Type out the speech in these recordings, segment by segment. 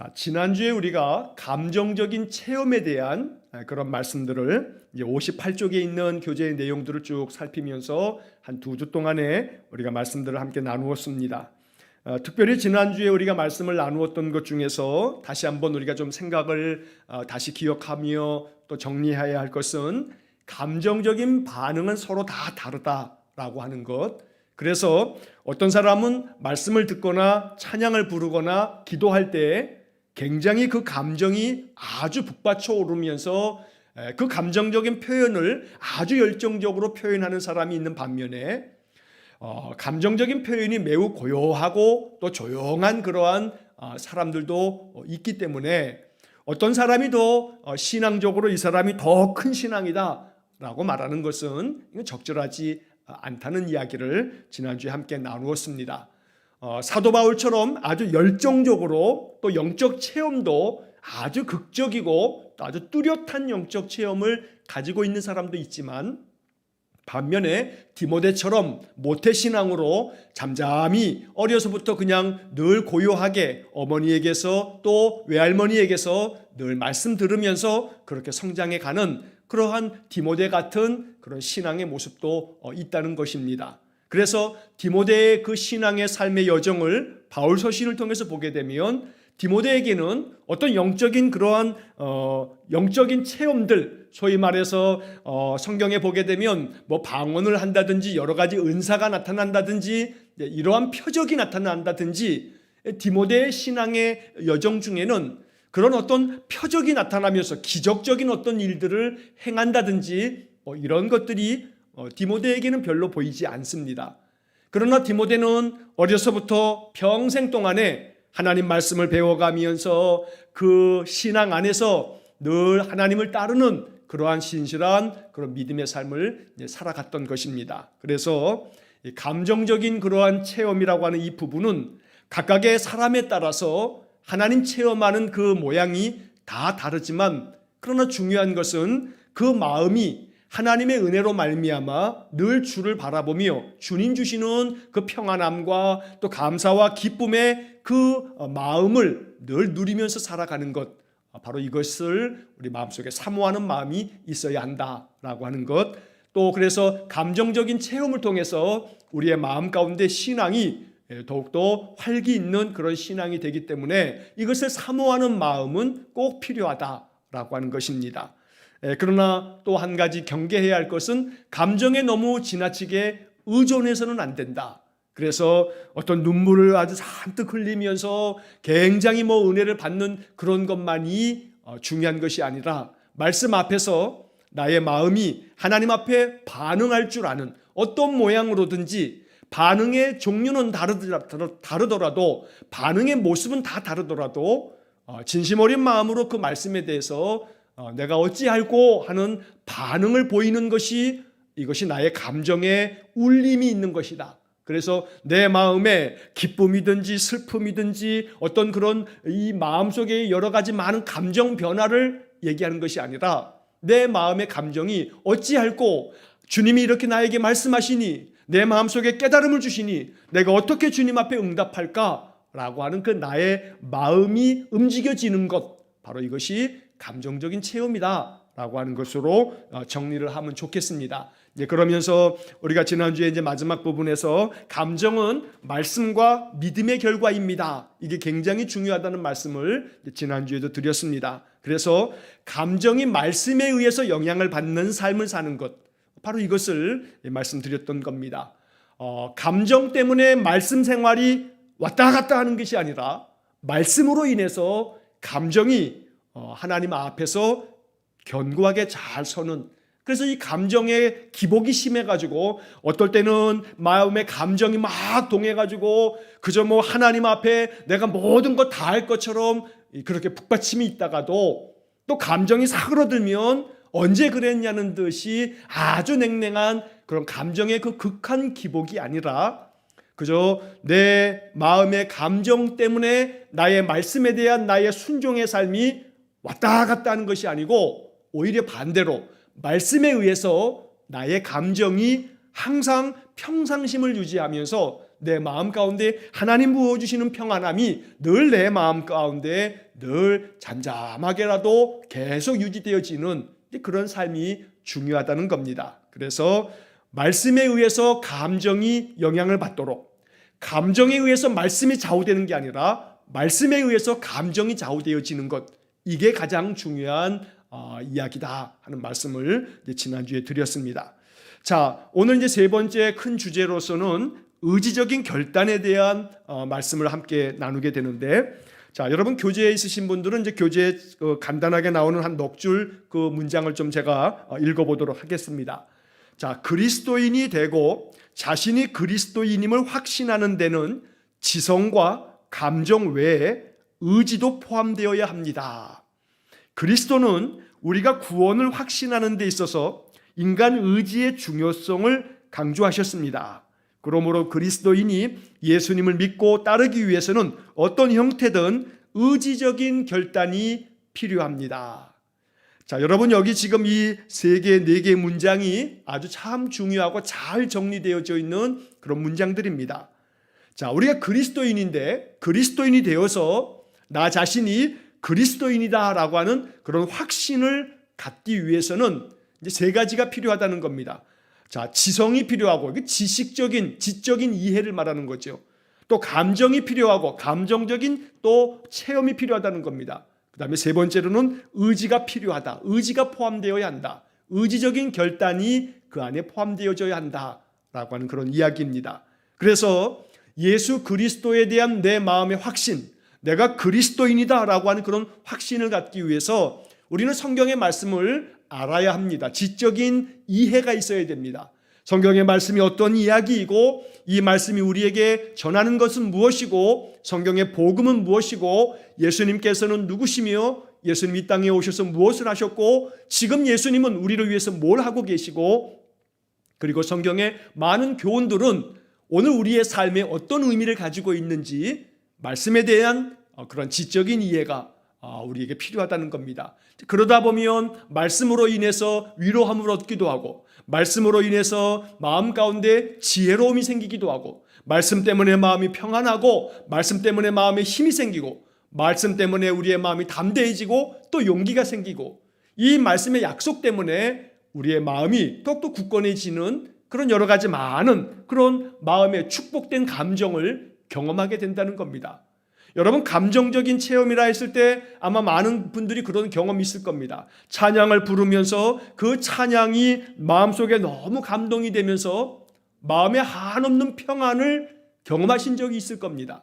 자, 지난주에 우리가 감정적인 체험에 대한 그런 말씀들을 이제 58쪽에 있는 교재의 내용들을 쭉 살피면서 한 2주 동안에 우리가 말씀들을 함께 나누었습니다. 특별히 지난주에 우리가 말씀을 나누었던 것 중에서 다시 한번 우리가 좀 생각을 다시 기억하며 또 정리해야 할 것은 감정적인 반응은 서로 다 다르다라고 하는 것. 그래서 어떤 사람은 말씀을 듣거나 찬양을 부르거나 기도할 때 굉장히 그 감정이 아주 북받쳐 오르면서 그 감정적인 표현을 아주 열정적으로 표현하는 사람이 있는 반면에 감정적인 표현이 매우 고요하고 또 조용한 그러한 사람들도 있기 때문에 어떤 사람이 더 신앙적으로 이 사람이 더 큰 신앙이다 라고 말하는 것은 적절하지 않다는 이야기를 지난주에 함께 나누었습니다. 사도 바울처럼 아주 열정적으로 또 영적 체험도 아주 극적이고 또 아주 뚜렷한 영적 체험을 가지고 있는 사람도 있지만 반면에 디모데처럼 모태신앙으로 잠잠히 어려서부터 그냥 늘 고요하게 어머니에게서 또 외할머니에게서 늘 말씀 들으면서 그렇게 성장해 가는 그러한 디모데 같은 그런 신앙의 모습도 있다는 것입니다. 그래서 디모데의 그 신앙의 삶의 여정을 바울 서신을 통해서 보게 되면 디모데에게는 어떤 영적인 그러한 영적인 체험들, 소위 말해서 성경에 보게 되면 뭐 방언을 한다든지 여러 가지 은사가 나타난다든지 이러한 표적이 나타난다든지 디모데의 신앙의 여정 중에는 그런 어떤 표적이 나타나면서 기적적인 어떤 일들을 행한다든지 이런 것들이 디모데에게는 별로 보이지 않습니다. 그러나 디모데는 어려서부터 평생 동안에 하나님 말씀을 배워가면서 그 신앙 안에서 늘 하나님을 따르는 그러한 신실한 그런 믿음의 삶을 살아갔던 것입니다. 그래서 감정적인 그러한 체험이라고 하는 이 부분은 각각의 사람에 따라서 하나님 체험하는 그 모양이 다 다르지만 그러나 중요한 것은 그 마음이 하나님의 은혜로 말미암아 늘 주를 바라보며 주님 주시는 그 평안함과 또 감사와 기쁨의 그 마음을 늘 누리면서 살아가는 것, 바로 이것을 우리 마음속에 사모하는 마음이 있어야 한다라고 하는 것. 또 그래서 감정적인 체험을 통해서 우리의 마음 가운데 신앙이 더욱더 활기 있는 그런 신앙이 되기 때문에 이것을 사모하는 마음은 꼭 필요하다라고 하는 것입니다. 그러나 또 한 가지 경계해야 할 것은 감정에 너무 지나치게 의존해서는 안 된다. 그래서 어떤 눈물을 아주 잔뜩 흘리면서 굉장히 은혜를 받는 그런 것만이 중요한 것이 아니라 말씀 앞에서 나의 마음이 하나님 앞에 반응할 줄 아는 어떤 모양으로든지 반응의 종류는 다르더라도 반응의 모습은 다 다르더라도 진심 어린 마음으로 그 말씀에 대해서 내가 어찌할꼬 하는 반응을 보이는 것이 이것이 나의 감정에 울림이 있는 것이다. 그래서 내 마음에 기쁨이든지 슬픔이든지 어떤 그런 이 마음속에 여러 가지 많은 감정 변화를 얘기하는 것이 아니라 내 마음의 감정이 어찌할꼬 주님이 이렇게 나에게 말씀하시니 내 마음속에 깨달음을 주시니 내가 어떻게 주님 앞에 응답할까라고 하는 그 나의 마음이 움직여지는 것, 바로 이것이 감정적인 체험이다라고 하는 것으로 정리를 하면 좋겠습니다. 이제 그러면서 우리가 지난주에 이제 마지막 부분에서 감정은 말씀과 믿음의 결과입니다. 이게 굉장히 중요하다는 말씀을 지난주에도 드렸습니다. 그래서 감정이 말씀에 의해서 영향을 받는 삶을 사는 것, 바로 이것을 말씀드렸던 겁니다. 감정 때문에 말씀 생활이 왔다 갔다 하는 것이 아니라 말씀으로 인해서 감정이 하나님 앞에서 견고하게 잘 서는, 그래서 이 감정의 기복이 심해가지고 어떨 때는 마음의 감정이 막 동해가지고 그저 하나님 앞에 내가 모든 것 다 할 것처럼 그렇게 북받침이 있다가도 또 감정이 사그러들면 언제 그랬냐는 듯이 아주 냉랭한 그런 감정의 그 극한 기복이 아니라 그저 내 마음의 감정 때문에 나의 말씀에 대한 나의 순종의 삶이 왔다 갔다 하는 것이 아니고 오히려 반대로 말씀에 의해서 나의 감정이 항상 평상심을 유지하면서 내 마음 가운데 하나님 부어주시는 평안함이 늘 내 마음 가운데 늘 잠잠하게라도 계속 유지되어지는 그런 삶이 중요하다는 겁니다. 그래서 말씀에 의해서 감정이 영향을 받도록, 감정에 의해서 말씀이 좌우되는 게 아니라 말씀에 의해서 감정이 좌우되어지는 것, 이게 가장 중요한 이야기다 하는 말씀을 지난주에 드렸습니다. 자, 오늘 이제 세 번째 큰 주제로서는 의지적인 결단에 대한 말씀을 함께 나누게 되는데, 자, 여러분 교재에 있으신 분들은 이제 교재에 간단하게 나오는 한 넉 줄 그 문장을 좀 제가 읽어보도록 하겠습니다. 자, 그리스도인이 되고 자신이 그리스도인임을 확신하는 데는 지성과 감정 외에 의지도 포함되어야 합니다. 그리스도는 우리가 구원을 확신하는 데 있어서 인간 의지의 중요성을 강조하셨습니다. 그러므로 그리스도인이 예수님을 믿고 따르기 위해서는 어떤 형태든 의지적인 결단이 필요합니다. 자, 여러분 여기 지금 이 세 개, 네 개의 문장이 아주 참 중요하고 잘 정리되어져 있는 그런 문장들입니다. 자, 우리가 그리스도인인데 그리스도인이 되어서 나 자신이 그리스도인이다라고 하는 그런 확신을 갖기 위해서는 이제 세 가지가 필요하다는 겁니다. 자, 지성이 필요하고, 지식적인, 지적인 이해를 말하는 거죠. 또 감정이 필요하고, 감정적인 또 체험이 필요하다는 겁니다. 그 다음에 세 번째로는 의지가 필요하다. 의지가 포함되어야 한다. 의지적인 결단이 그 안에 포함되어져야 한다라고 하는 그런 이야기입니다. 그래서 예수 그리스도에 대한 내 마음의 확신, 내가 그리스도인이다라고 하는 그런 확신을 갖기 위해서 우리는 성경의 말씀을 알아야 합니다. 지적인 이해가 있어야 됩니다. 성경의 말씀이 어떤 이야기이고 이 말씀이 우리에게 전하는 것은 무엇이고 성경의 복음은 무엇이고 예수님께서는 누구시며 예수님 이 땅에 오셔서 무엇을 하셨고 지금 예수님은 우리를 위해서 뭘 하고 계시고 그리고 성경의 많은 교훈들은 오늘 우리의 삶에 어떤 의미를 가지고 있는지 말씀에 대한 그런 지적인 이해가 우리에게 필요하다는 겁니다. 그러다 보면 말씀으로 인해서 위로함을 얻기도 하고 말씀으로 인해서 마음 가운데 지혜로움이 생기기도 하고 말씀 때문에 마음이 평안하고 말씀 때문에 마음에 힘이 생기고 말씀 때문에 우리의 마음이 담대해지고 또 용기가 생기고 이 말씀의 약속 때문에 우리의 마음이 더욱더 굳건해지는 그런 여러 가지 많은 그런 마음의 축복된 감정을 경험하게 된다는 겁니다. 여러분 감정적인 체험이라 했을 때 아마 많은 분들이 그런 경험이 있을 겁니다. 찬양을 부르면서 그 찬양이 마음속에 너무 감동이 되면서 마음에 한없는 평안을 경험하신 적이 있을 겁니다.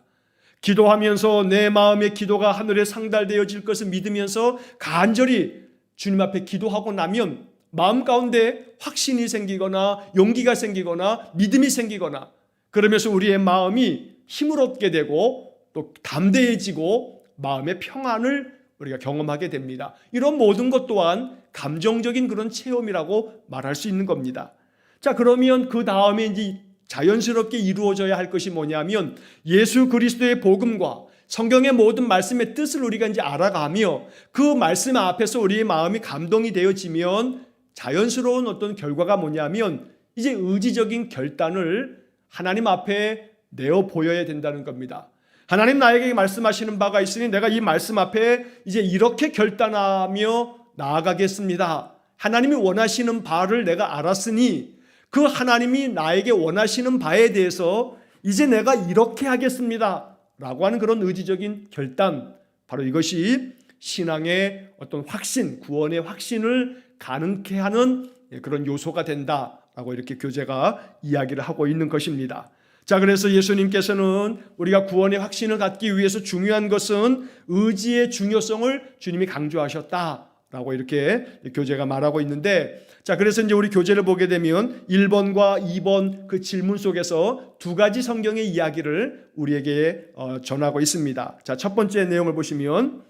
기도하면서 내 마음의 기도가 하늘에 상달되어질 것을 믿으면서 간절히 주님 앞에 기도하고 나면 마음 가운데 확신이 생기거나 용기가 생기거나 믿음이 생기거나 그러면서 우리의 마음이 힘을 얻게 되고 또 담대해지고 마음의 평안을 우리가 경험하게 됩니다. 이런 모든 것 또한 감정적인 그런 체험이라고 말할 수 있는 겁니다. 자, 그러면 그 다음에 이제 자연스럽게 이루어져야 할 것이 뭐냐면 예수 그리스도의 복음과 성경의 모든 말씀의 뜻을 우리가 이제 알아가며 그 말씀 앞에서 우리의 마음이 감동이 되어지면 자연스러운 어떤 결과가 뭐냐면 이제 의지적인 결단을 하나님 앞에 내어 보여야 된다는 겁니다. 하나님 나에게 말씀하시는 바가 있으니 내가 이 말씀 앞에 이제 이렇게 결단하며 나아가겠습니다. 하나님이 원하시는 바를 내가 알았으니 그 하나님이 나에게 원하시는 바에 대해서 이제 내가 이렇게 하겠습니다 라고 하는 그런 의지적인 결단, 바로 이것이 신앙의 어떤 확신, 구원의 확신을 가능케 하는 그런 요소가 된다라고 이렇게 교재가 이야기를 하고 있는 것입니다. 자, 그래서 예수님께서는 우리가 구원의 확신을 갖기 위해서 중요한 것은 의지의 중요성을 주님이 강조하셨다라고 이렇게 교재가 말하고 있는데, 자, 그래서 이제 우리 교재를 보게 되면 1번과 2번 그 질문 속에서 두 가지 성경의 이야기를 우리에게 전하고 있습니다. 자, 첫 번째 내용을 보시면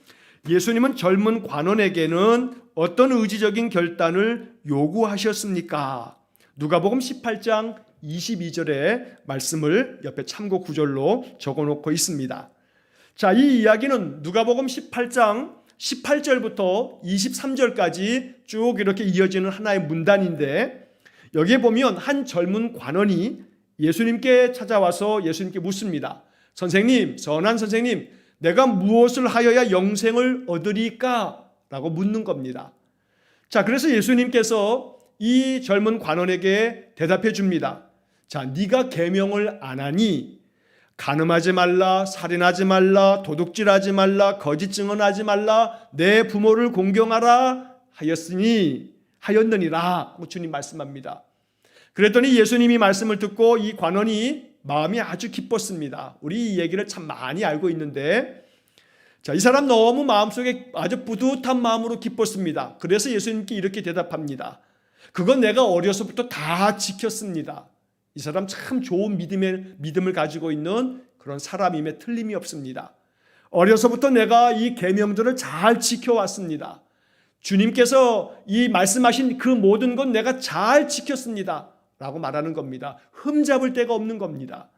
예수님은 젊은 관원에게는 어떤 의지적인 결단을 요구하셨습니까? 누가복음 18장 22절의 말씀을 옆에 참고 구절로 적어놓고 있습니다. 자, 이 이야기는 누가복음 18장 18절부터 23절까지 쭉 이렇게 이어지는 하나의 문단인데 여기에 보면 한 젊은 관원이 예수님께 찾아와서 예수님께 묻습니다. 선생님, 선한 선생님, 내가 무엇을 하여야 영생을 얻으리까? 라고 묻는 겁니다. 자, 그래서 예수님께서 이 젊은 관원에게 대답해 줍니다. 자, 네가 계명을 안 하니 간음하지 말라, 살인하지 말라, 도둑질하지 말라, 거짓 증언하지 말라, 내 부모를 공경하라 하였느니라. 주님 말씀합니다. 그랬더니 예수님이 말씀을 듣고 이 관원이 마음이 아주 기뻤습니다. 우리 이 얘기를 참 많이 알고 있는데, 자, 이 사람 너무 마음속에 아주 뿌듯한 마음으로 기뻤습니다. 그래서 예수님께 이렇게 대답합니다. 그건 내가 어려서부터 다 지켰습니다. 이 사람 참 좋은 믿음을 가지고 있는 그런 사람임에 틀림이 없습니다. 어려서부터 내가 이 계명들을 잘 지켜왔습니다. 주님께서 이 말씀하신 그 모든 건 내가 잘 지켰습니다. 라고 말하는 겁니다. 흠잡을 데가 없는 겁니다.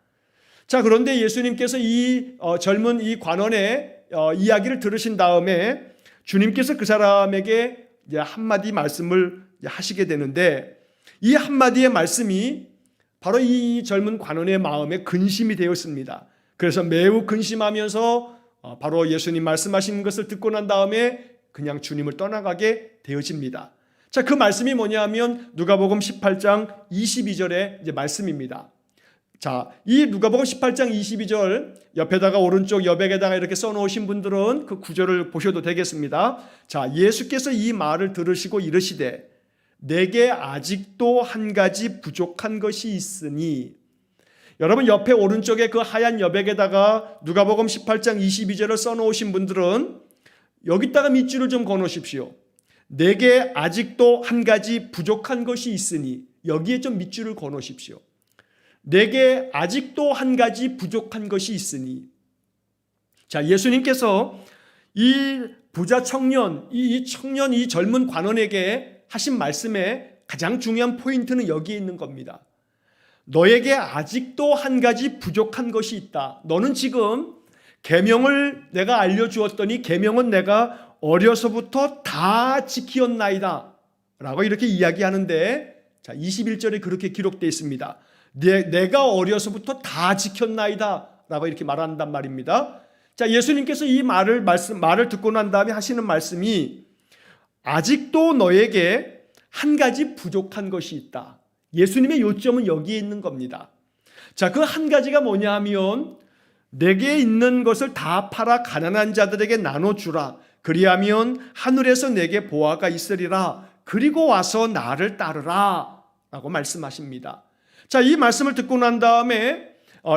자, 그런데 예수님께서 이 젊은 이 관원의 이야기를 들으신 다음에 주님께서 그 사람에게 이제 한마디 말씀을 하시게 되는데, 이 한마디의 말씀이 바로 이 젊은 관원의 마음에 근심이 되었습니다. 그래서 매우 근심하면서 바로 예수님 말씀하신 것을 듣고 난 다음에 그냥 주님을 떠나가게 되어집니다. 자, 그 말씀이 뭐냐면 누가복음 18장 22절의 이제 말씀입니다. 자, 이 누가복음 18장 22절 옆에다가 오른쪽 여백에다가 이렇게 써놓으신 분들은 그 구절을 보셔도 되겠습니다. 자, 예수께서 이 말을 들으시고 이르시되 내게 아직도 한 가지 부족한 것이 있으니, 여러분 옆에 오른쪽에 그 하얀 여백에다가 누가복음 18장 22절을 써놓으신 분들은 여기다가 밑줄을 좀 거놓으십시오. 내게 아직도 한 가지 부족한 것이 있으니, 여기에 좀 밑줄을 거놓으십시오. 내게 아직도 한 가지 부족한 것이 있으니. 자, 예수님께서 이 부자 청년, 이 젊은 관원에게 하신 말씀의 가장 중요한 포인트는 여기에 있는 겁니다. 너에게 아직도 한 가지 부족한 것이 있다. 너는 지금 계명을 내가 알려주었더니 계명은 내가 어려서부터 다 지키었나이다 라고 이렇게 이야기하는데, 자, 21절에 그렇게 기록되어 있습니다. 내가 어려서부터 다 지켰나이다 라고 이렇게 말한단 말입니다. 자, 예수님께서 이 말을 듣고 난 다음에 하시는 말씀이 아직도 너에게 한 가지 부족한 것이 있다. 예수님의 요점은 여기에 있는 겁니다. 자, 그 한 가지가 뭐냐 하면 내게 있는 것을 다 팔아 가난한 자들에게 나눠주라. 그리하면 하늘에서 내게 보화가 있으리라. 그리고 와서 나를 따르라 라고 말씀하십니다. 자, 이 말씀을 듣고 난 다음에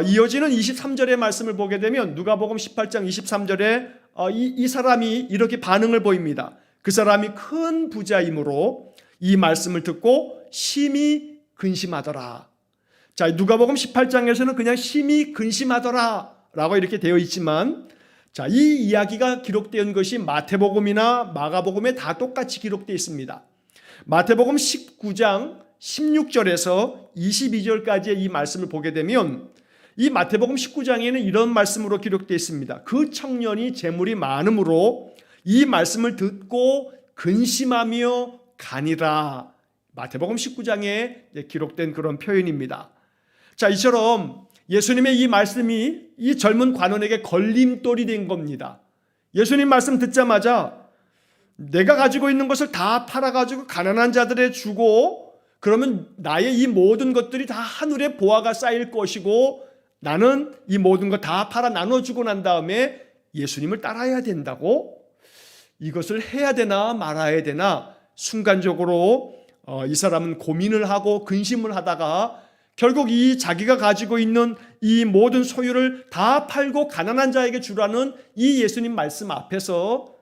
이어지는 23절의 말씀을 보게 되면 누가복음 18장 23절에 이 사람이 이렇게 반응을 보입니다. 그 사람이 큰 부자이므로 이 말씀을 듣고 심히 근심하더라. 자, 누가복음 18장에서는 그냥 심히 근심하더라 라고 이렇게 되어 있지만, 자, 이 이야기가 기록된 것이 마태복음이나 마가복음에 다 똑같이 기록되어 있습니다. 마태복음 19장 16절에서 22절까지의 이 말씀을 보게 되면 이 마태복음 19장에는 이런 말씀으로 기록되어 있습니다. 그 청년이 재물이 많음으로 이 말씀을 듣고 근심하며 가니라. 마태복음 19장에 기록된 그런 표현입니다. 자, 이처럼 예수님의 이 말씀이 이 젊은 관원에게 걸림돌이 된 겁니다. 예수님 말씀 듣자마자 내가 가지고 있는 것을 다 팔아가지고 가난한 자들에 주고 그러면 나의 이 모든 것들이 다 하늘에 보화가 쌓일 것이고 나는 이 모든 거 다 팔아 나눠주고 난 다음에 예수님을 따라야 된다고? 이것을 해야 되나 말아야 되나 순간적으로 이 사람은 고민을 하고 근심을 하다가 결국 이 자기가 가지고 있는 이 모든 소유를 다 팔고 가난한 자에게 주라는 이 예수님 말씀 앞에서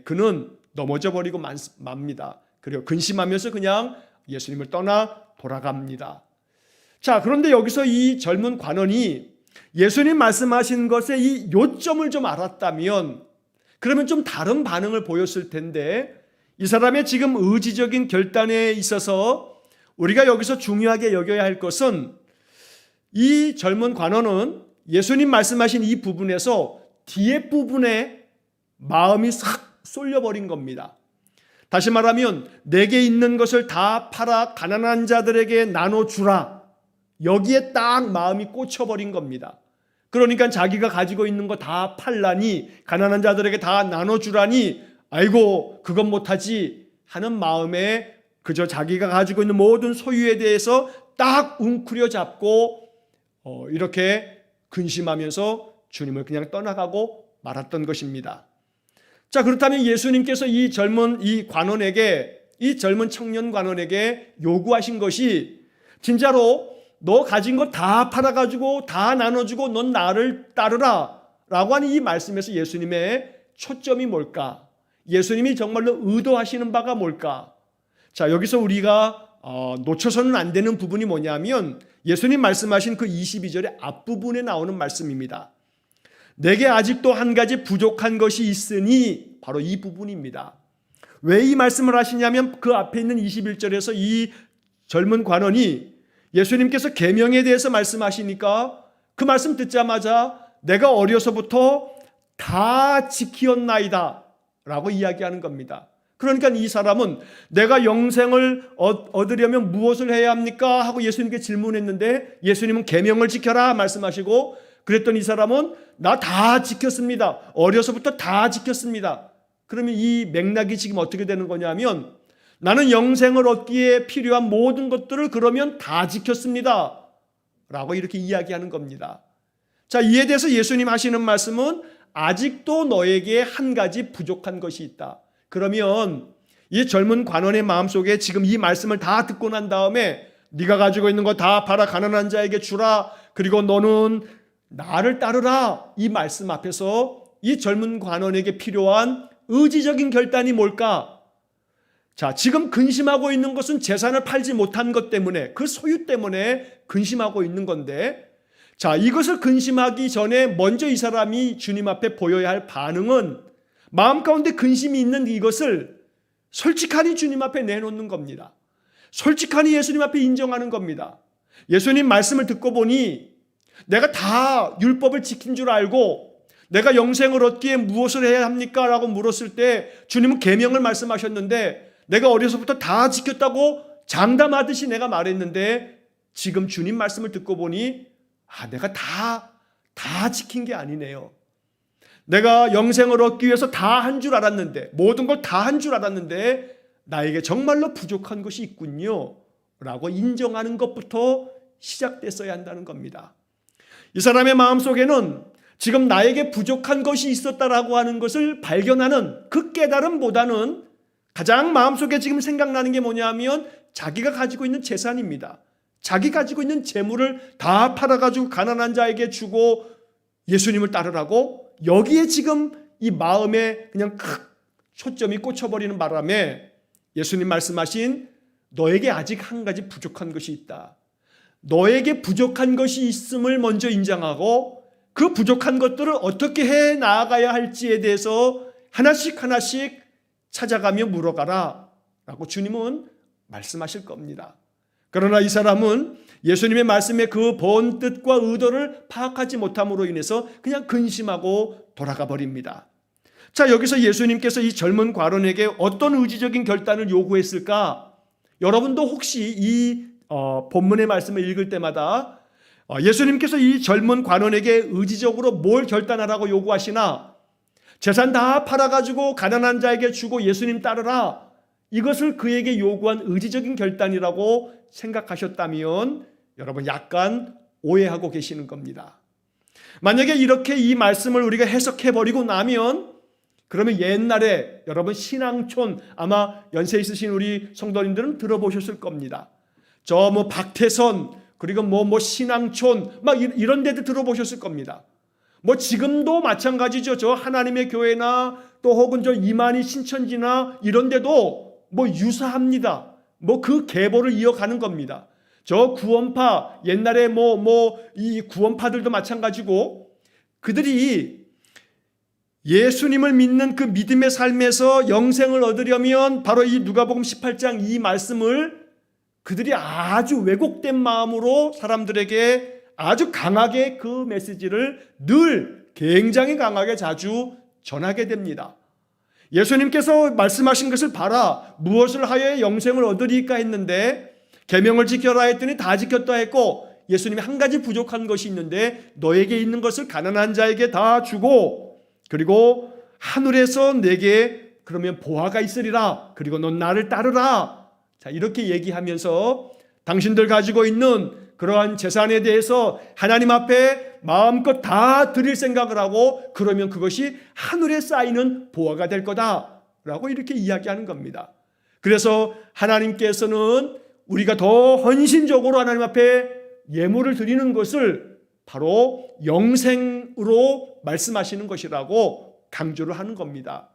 그는 넘어져 버리고 맙니다. 그리고 근심하면서 그냥 예수님을 떠나 돌아갑니다. 자, 그런데 여기서 이 젊은 관원이 예수님 말씀하신 것의 이 요점을 좀 알았다면 그러면 좀 다른 반응을 보였을 텐데, 이 사람의 지금 의지적인 결단에 있어서 우리가 여기서 중요하게 여겨야 할 것은 이 젊은 관원은 예수님 말씀하신 이 부분에서 뒤에 부분에 마음이 싹 쏠려버린 겁니다. 다시 말하면 내게 있는 것을 다 팔아 가난한 자들에게 나눠주라. 여기에 딱 마음이 꽂혀버린 겁니다. 그러니까 자기가 가지고 있는 거 다 팔라니, 가난한 자들에게 다 나눠주라니, 아이고 그건 못하지 하는 마음에 그저 자기가 가지고 있는 모든 소유에 대해서 딱 웅크려 잡고 이렇게 근심하면서 주님을 그냥 떠나가고 말았던 것입니다. 자, 그렇다면 예수님께서 이 젊은 청년 관원에게 요구하신 것이 진짜로 너 가진 거 다 팔아가지고 다 나눠주고 넌 나를 따르라 라고 하는 이 말씀에서 예수님의 초점이 뭘까? 예수님이 정말로 의도하시는 바가 뭘까? 자, 여기서 우리가 놓쳐서는 안 되는 부분이 뭐냐면 예수님 말씀하신 그 22절의 앞부분에 나오는 말씀입니다. 내게 아직도 한 가지 부족한 것이 있으니, 바로 이 부분입니다. 왜 이 말씀을 하시냐면 그 앞에 있는 21절에서 이 젊은 관원이 예수님께서 계명에 대해서 말씀하시니까 그 말씀 듣자마자 내가 어려서부터 다 지키었나이다 라고 이야기하는 겁니다. 그러니까 이 사람은 내가 영생을 얻으려면 무엇을 해야 합니까? 하고 예수님께 질문했는데 예수님은 계명을 지켜라 말씀하시고, 그랬더니 이 사람은 나 다 지켰습니다. 어려서부터 다 지켰습니다. 그러면 이 맥락이 지금 어떻게 되는 거냐면 나는 영생을 얻기에 필요한 모든 것들을 그러면 다 지켰습니다 라고 이렇게 이야기하는 겁니다. 자, 이에 대해서 예수님 하시는 말씀은 아직도 너에게 한 가지 부족한 것이 있다. 그러면 이 젊은 관원의 마음속에 지금 이 말씀을 다 듣고 난 다음에 네가 가지고 있는 거 다 팔아 가난한 자에게 주라, 그리고 너는 나를 따르라, 이 말씀 앞에서 이 젊은 관원에게 필요한 의지적인 결단이 뭘까? 자, 지금 근심하고 있는 것은 재산을 팔지 못한 것 때문에, 그 소유 때문에 근심하고 있는 건데, 자, 이것을 근심하기 전에 먼저 이 사람이 주님 앞에 보여야 할 반응은 마음 가운데 근심이 있는 이것을 솔직하니 주님 앞에 내놓는 겁니다. 솔직하니 예수님 앞에 인정하는 겁니다. 예수님 말씀을 듣고 보니 내가 다 율법을 지킨 줄 알고 내가 영생을 얻기에 무엇을 해야 합니까? 라고 물었을 때 주님은 계명을 말씀하셨는데 내가 어려서부터 다 지켰다고 장담하듯이 내가 말했는데 지금 주님 말씀을 듣고 보니 내가 다 지킨 게 아니네요. 내가 영생을 얻기 위해서 다 한 줄 알았는데, 모든 걸 다 한 줄 알았는데 나에게 정말로 부족한 것이 있군요 라고 인정하는 것부터 시작됐어야 한다는 겁니다. 이 사람의 마음속에는 지금 나에게 부족한 것이 있었다라고 하는 것을 발견하는 그 깨달음보다는 가장 마음속에 지금 생각나는 게 뭐냐면 자기가 가지고 있는 재산입니다. 자기 가지고 있는 재물을 다 팔아가지고 가난한 자에게 주고 예수님을 따르라고, 여기에 지금 이 마음에 그냥 초점이 꽂혀버리는 바람에 예수님 말씀하신 너에게 아직 한 가지 부족한 것이 있다. 너에게 부족한 것이 있음을 먼저 인정하고 그 부족한 것들을 어떻게 해 나아가야 할지에 대해서 하나씩 하나씩 찾아가며 물어가라 라고 주님은 말씀하실 겁니다. 그러나 이 사람은 예수님의 말씀의 그 본 뜻과 의도를 파악하지 못함으로 인해서 그냥 근심하고 돌아가 버립니다. 자, 여기서 예수님께서 이 젊은 관원에게 어떤 의지적인 결단을 요구했을까? 여러분도 혹시 이 본문의 말씀을 읽을 때마다 예수님께서 이 젊은 관원에게 의지적으로 뭘 결단하라고 요구하시나? 재산 다 팔아가지고 가난한 자에게 주고 예수님 따르라, 이것을 그에게 요구한 의지적인 결단이라고 생각하셨다면 여러분 약간 오해하고 계시는 겁니다. 만약에 이렇게 이 말씀을 우리가 해석해버리고 나면 그러면 옛날에 여러분 신앙촌, 아마 연세 있으신 우리 성도님들은 들어보셨을 겁니다. 저 박태선, 그리고 신앙촌 막 이런 데도 들어보셨을 겁니다. 지금도 마찬가지죠. 저 하나님의 교회나 또 혹은 저 이만희 신천지나 이런 데도 유사합니다. 그 계보를 이어가는 겁니다. 저 구원파, 옛날에 이 구원파들도 마찬가지고 그들이 예수님을 믿는 그 믿음의 삶에서 영생을 얻으려면 바로 이 누가복음 18장 이 말씀을 그들이 아주 왜곡된 마음으로 사람들에게 아주 강하게 그 메시지를 늘 굉장히 강하게 자주 전하게 됩니다. 예수님께서 말씀하신 것을 봐라, 무엇을 하여 영생을 얻으리까 했는데 계명을 지켜라 했더니 다 지켰다 했고 예수님이 한 가지 부족한 것이 있는데 너에게 있는 것을 가난한 자에게 다 주고 그리고 하늘에서 내게 그러면 보화가 있으리라. 그리고 넌 나를 따르라. 자, 이렇게 얘기하면서 당신들 가지고 있는 그러한 재산에 대해서 하나님 앞에 마음껏 다 드릴 생각을 하고 그러면 그것이 하늘에 쌓이는 보화가 될 거다라고 이렇게 이야기하는 겁니다. 그래서 하나님께서는 우리가 더 헌신적으로 하나님 앞에 예물을 드리는 것을 바로 영생으로 말씀하시는 것이라고 강조를 하는 겁니다.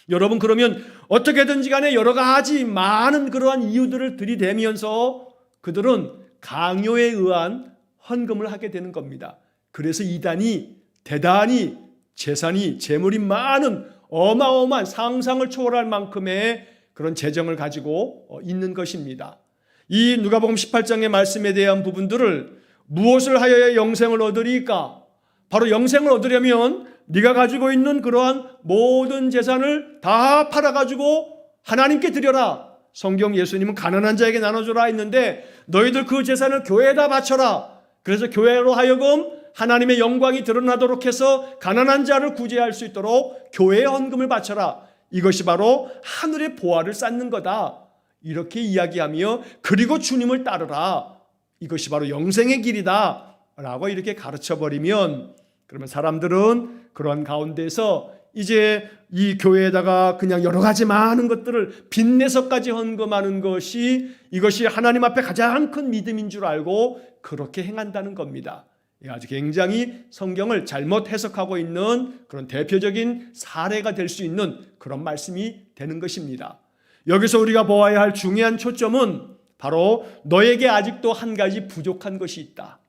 여러분, 그러면 어떻게든지 간에 여러 가지 많은 그러한 이유들을 들이대면서 그들은 강요에 의한 헌금을 하게 되는 겁니다. 그래서 이단이 대단히 재산이 재물이 많은 어마어마한 상상을 초월할 만큼의 그런 재정을 가지고 있는 것입니다. 이 누가복음 18장의 말씀에 대한 부분들을 무엇을 하여야 영생을 얻으리까? 바로 영생을 얻으려면 네가 가지고 있는 그러한 모든 재산을 다 팔아가지고 하나님께 드려라. 성경 예수님은 가난한 자에게 나눠줘라 했는데 너희들 그 재산을 교회에다 바쳐라. 그래서 교회로 하여금 하나님의 영광이 드러나도록 해서 가난한 자를 구제할 수 있도록 교회에 헌금을 바쳐라. 이것이 바로 하늘의 보화를 쌓는 거다. 이렇게 이야기하며 그리고 주님을 따르라. 이것이 바로 영생의 길이다. 라고 이렇게 가르쳐버리면 그러면 사람들은 그런 가운데서 이제 이 교회에다가 그냥 여러 가지 많은 것들을 빚내서까지 헌금하는 것이 이것이 하나님 앞에 가장 큰 믿음인 줄 알고 그렇게 행한다는 겁니다. 아주 굉장히 성경을 잘못 해석하고 있는 그런 대표적인 사례가 될 수 있는 그런 말씀이 되는 것입니다. 여기서 우리가 보아야 할 중요한 초점은 바로 너에게 아직도 한 가지 부족한 것이 있다.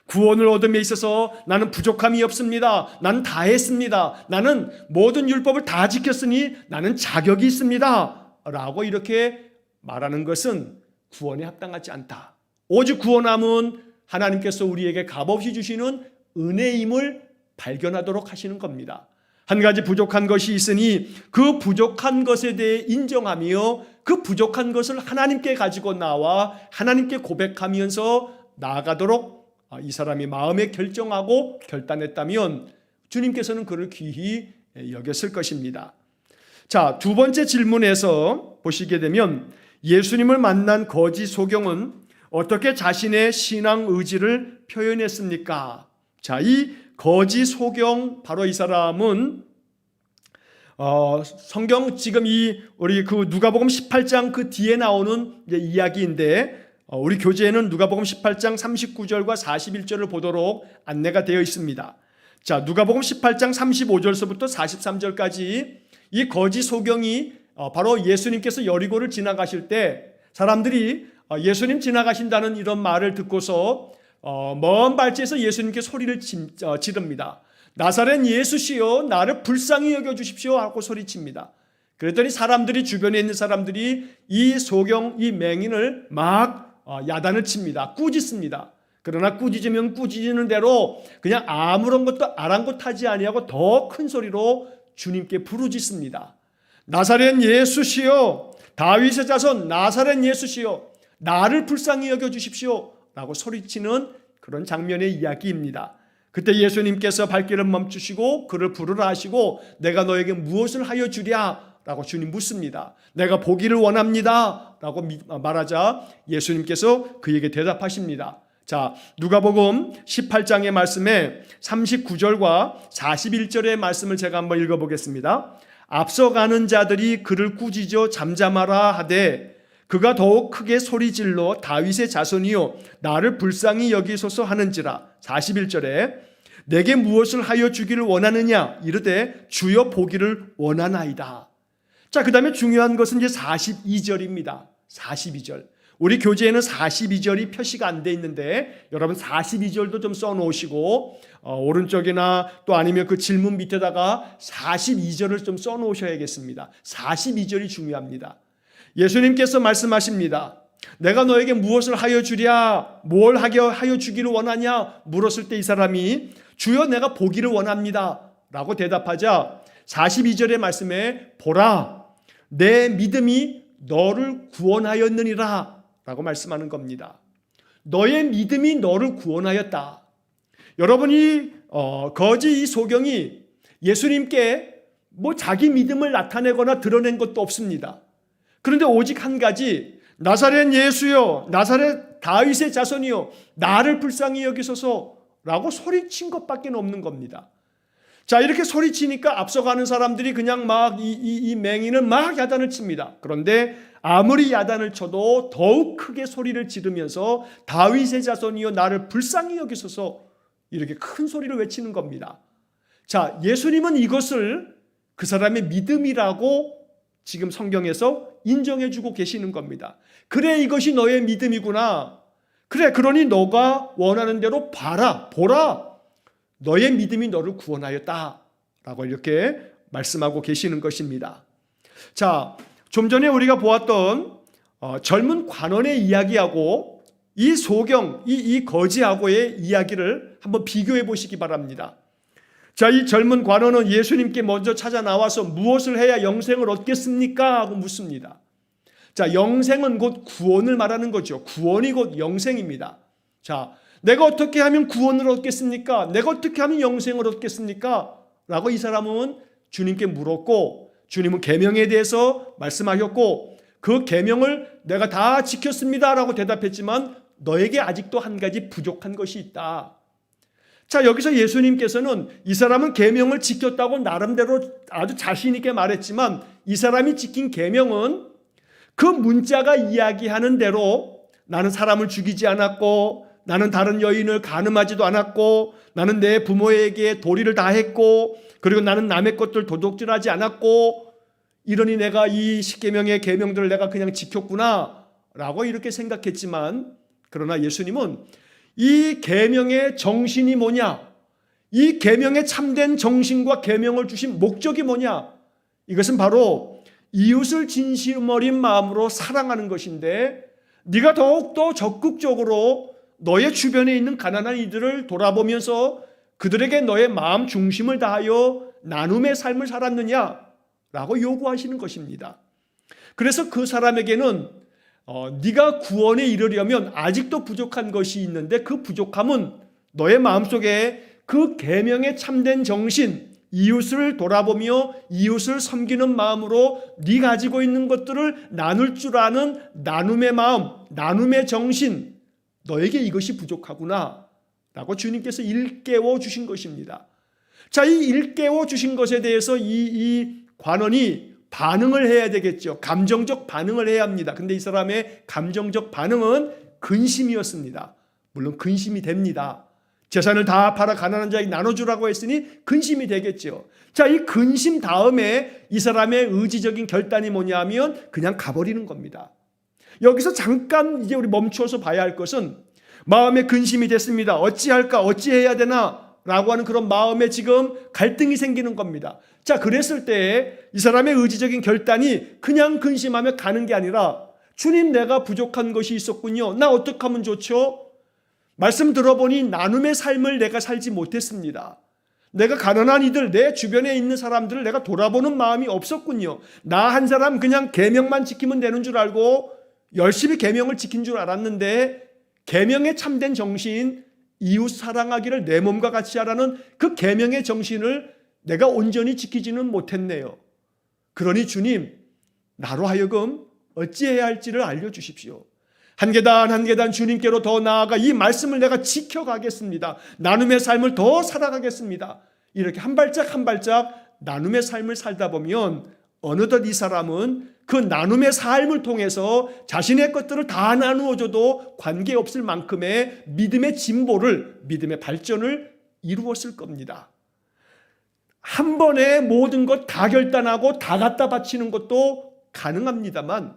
구원을 얻음에 있어서 나는 부족함이 없습니다. 나는 다 했습니다. 나는 모든 율법을 다 지켰으니 나는 자격이 있습니다. 라고 이렇게 말하는 것은 구원에 합당하지 않다. 오직 구원함은 하나님께서 우리에게 값없이 주시는 은혜임을 발견하도록 하시는 겁니다. 한 가지 부족한 것이 있으니 그 부족한 것에 대해 인정하며 그 부족한 것을 하나님께 가지고 나와 하나님께 고백하면서 나아가도록 이 사람이 마음에 결정하고 결단했다면 주님께서는 그를 귀히 여겼을 것입니다. 자, 두 번째 질문에서 보시게 되면 예수님을 만난 거지 소경은 어떻게 자신의 신앙 의지를 표현했습니까? 자, 이 거지 소경 바로 이 사람은 성경 지금 우리 그 누가복음 18장 그 뒤에 나오는 이야기인데 우리 교재에는 누가복음 18장 39절과 41절을 보도록 안내가 되어 있습니다. 자, 누가복음 18장 35절서부터 43절까지 이 거지 소경이 바로 예수님께서 여리고를 지나가실 때 사람들이 예수님 지나가신다는 이런 말을 듣고서 먼 발치에서 예수님께 소리를 지릅니다. 나사렛 예수시여 나를 불쌍히 여겨주십시오 하고 소리칩니다. 그랬더니 사람들이 주변에 있는 사람들이 이 소경 이 맹인을 막 야단을 칩니다. 꾸짖습니다. 그러나 꾸짖으면 꾸짖는 대로 그냥 아무런 것도 아랑곳하지 아니하고 더 큰 소리로 주님께 부르짖습니다. 나사렛 예수시여 다윗의 자손 나사렛 예수시여 나를 불쌍히 여겨주십시오 라고 소리치는 그런 장면의 이야기입니다. 그때 예수님께서 발길을 멈추시고 그를 부르라 하시고 내가 너에게 무엇을 하여 주랴 라고 주님 묻습니다. 내가 보기를 원합니다 라고 말하자 예수님께서 그에게 대답하십니다. 자, 누가복음 18장의 말씀에 39절과 41절의 말씀을 제가 한번 읽어보겠습니다. 앞서가는 자들이 그를 꾸짖어 잠잠하라 하되 그가 더욱 크게 소리질러 다윗의 자손이요 나를 불쌍히 여기소서 하는지라. 41절에 내게 무엇을 하여 주기를 원하느냐 이르되 주여 보기를 원하나이다. 자, 그 다음에 중요한 것은 이제 42절입니다. 42절. 우리 교재에는 42절이 표시가 안 돼 있는데 여러분 42절도 좀 써놓으시고 오른쪽이나 또 아니면 그 질문 밑에다가 42절을 좀 써놓으셔야겠습니다. 42절이 중요합니다. 예수님께서 말씀하십니다. 내가 너에게 무엇을 하여 주랴 뭘 하여 주기를 원하냐 물었을 때 이 사람이 주여 내가 보기를 원합니다 라고 대답하자 42절의 말씀에 보라 내 믿음이 너를 구원하였느니라 라고 말씀하는 겁니다. 너의 믿음이 너를 구원하였다. 여러분이 거지 이 소경이 예수님께 뭐 자기 믿음을 나타내거나 드러낸 것도 없습니다. 그런데 오직 한 가지, 나사렛 예수여, 나사렛 다윗의 자손이여, 나를 불쌍히 여기소서라고 소리친 것밖에 없는 겁니다. 자, 이렇게 소리치니까 앞서가는 사람들이 그냥 막 이 맹인은 막 야단을 칩니다. 그런데 아무리 야단을 쳐도 더욱 크게 소리를 지르면서 다윗의 자손이여 나를 불쌍히 여기소서, 이렇게 큰 소리를 외치는 겁니다. 자, 예수님은 이것을 그 사람의 믿음이라고 지금 성경에서 인정해주고 계시는 겁니다. 그래, 이것이 너의 믿음이구나. 그래, 그러니 너가 원하는 대로 보라. 너의 믿음이 너를 구원하였다. 라고 이렇게 말씀하고 계시는 것입니다. 자, 좀 전에 우리가 보았던 젊은 관원의 이야기하고 이 소경, 이 거지하고의 이야기를 한번 비교해 보시기 바랍니다. 자, 이 젊은 관원은 예수님께 먼저 찾아 나와서 무엇을 해야 영생을 얻겠습니까? 하고 묻습니다. 자, 영생은 곧 구원을 말하는 거죠. 구원이 곧 영생입니다. 자, 내가 어떻게 하면 구원을 얻겠습니까? 내가 어떻게 하면 영생을 얻겠습니까? 라고 이 사람은 주님께 물었고, 주님은 계명에 대해서 말씀하셨고, 그 계명을 내가 다 지켰습니다 라고 대답했지만 너에게 아직도 한 가지 부족한 것이 있다. 자, 여기서 예수님께서는 이 사람은 계명을 지켰다고 나름대로 아주 자신 있게 말했지만 이 사람이 지킨 계명은 그 문자가 이야기하는 대로 나는 사람을 죽이지 않았고, 나는 다른 여인을 간음하지도 않았고, 나는 내 부모에게 도리를 다했고, 그리고 나는 남의 것들 도둑질하지 않았고, 이러니 내가 이 십계명의 계명들을 내가 그냥 지켰구나 라고 이렇게 생각했지만, 그러나 예수님은 이 계명의 정신이 뭐냐, 이 계명의 참된 정신과 계명을 주신 목적이 뭐냐, 이것은 바로 이웃을 진심 어린 마음으로 사랑하는 것인데, 네가 더욱더 적극적으로 너의 주변에 있는 가난한 이들을 돌아보면서 그들에게 너의 마음 중심을 다하여 나눔의 삶을 살았느냐라고 요구하시는 것입니다. 그래서 그 사람에게는 네가 구원에 이르려면 아직도 부족한 것이 있는데, 그 부족함은 너의 마음속에 그 계명의 참된 정신, 이웃을 돌아보며 이웃을 섬기는 마음으로 네 가지고 있는 것들을 나눌 줄 아는 나눔의 마음, 나눔의 정신, 너에게 이것이 부족하구나 라고 주님께서 일깨워 주신 것입니다. 자, 이 일깨워 주신 것에 대해서 이 관원이 반응을 해야 되겠죠. 감정적 반응을 해야 합니다. 근데 이 사람의 감정적 반응은 근심이었습니다. 물론 근심이 됩니다. 재산을 다 팔아 가난한 자에게 나눠주라고 했으니 근심이 되겠죠. 자, 이 근심 다음에 이 사람의 의지적인 결단이 뭐냐면 그냥 가버리는 겁니다. 여기서 잠깐 이제 우리 멈춰서 봐야 할 것은, 마음에 근심이 됐습니다. 어찌할까? 어찌해야 되나? 라고 하는 그런 마음에 지금 갈등이 생기는 겁니다. 자, 그랬을 때 이 사람의 의지적인 결단이 그냥 근심하며 가는 게 아니라, 주님, 내가 부족한 것이 있었군요. 나 어떻게 하면 좋죠? 말씀 들어보니 나눔의 삶을 내가 살지 못했습니다. 내가 가난한 이들, 내 주변에 있는 사람들을 내가 돌아보는 마음이 없었군요. 나 한 사람 그냥 계명만 지키면 되는 줄 알고 열심히 계명을 지킨 줄 알았는데, 계명의 참된 정신, 이웃 사랑하기를 내 몸과 같이 하라는 그 계명의 정신을 내가 온전히 지키지는 못했네요. 그러니 주님, 나로 하여금 어찌해야 할지를 알려주십시오. 한 계단 한 계단 주님께로 더 나아가 이 말씀을 내가 지켜가겠습니다. 나눔의 삶을 더 살아가겠습니다. 이렇게 한 발짝 한 발짝 나눔의 삶을 살다 보면 어느덧 이 사람은 그 나눔의 삶을 통해서 자신의 것들을 다 나누어줘도 관계없을 만큼의 믿음의 진보를, 믿음의 발전을 이루었을 겁니다. 한 번에 모든 것 다 결단하고 다 갖다 바치는 것도 가능합니다만,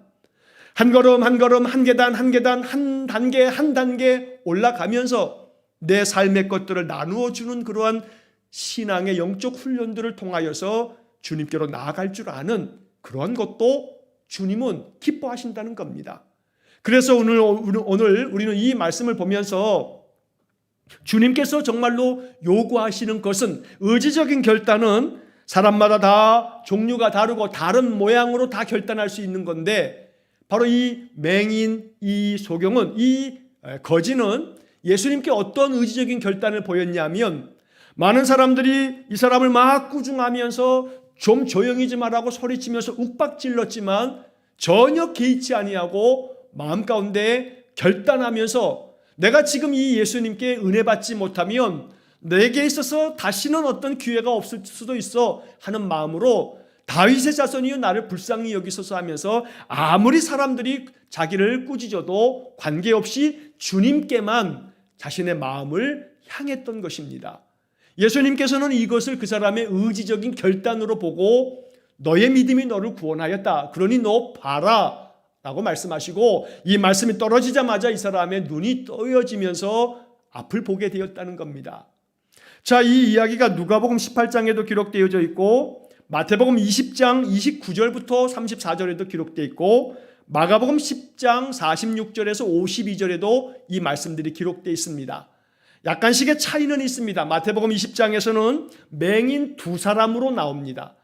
한 걸음 한 걸음, 한 계단 한 계단, 한 단계 한 단계 올라가면서 내 삶의 것들을 나누어 주는 그러한 신앙의 영적 훈련들을 통하여서 주님께로 나아갈 줄 아는 그런 것도 주님은 기뻐하신다는 겁니다. 그래서 오늘 우리는 이 말씀을 보면서 주님께서 정말로 요구하시는 것은, 의지적인 결단은 사람마다 다 종류가 다르고 다른 모양으로 다 결단할 수 있는 건데, 바로 이 맹인, 이 소경은 이 거지는 예수님께 어떤 의지적인 결단을 보였냐면 많은 사람들이 이 사람을 막 꾸중하면서 좀 조용히 좀 하라고 소리치면서 욱박질렀지만 전혀 개의치 아니하고 마음 가운데 결단하면서 내가 지금 이 예수님께 은혜 받지 못하면 내게 있어서 다시는 어떤 기회가 없을 수도 있어 하는 마음으로 다윗의 자손이여 나를 불쌍히 여기소서 하면서 아무리 사람들이 자기를 꾸짖어도 관계없이 주님께만 자신의 마음을 향했던 것입니다. 예수님께서는 이것을 그 사람의 의지적인 결단으로 보고 너의 믿음이 너를 구원하였다. 그러니 너 봐라 라고 말씀하시고 이 말씀이 떨어지자마자 이 사람의 눈이 떠여지면서 앞을 보게 되었다는 겁니다. 자, 이 이야기가 누가복음 18장에도 기록되어져 있고 마태복음 20장 29절부터 34절에도 기록되어 있고 마가복음 10장 46절에서 52절에도 이 말씀들이 기록되어 있습니다. 약간씩의 차이는 있습니다. 마태복음 20장에서는 맹인 두 사람으로 나옵니다.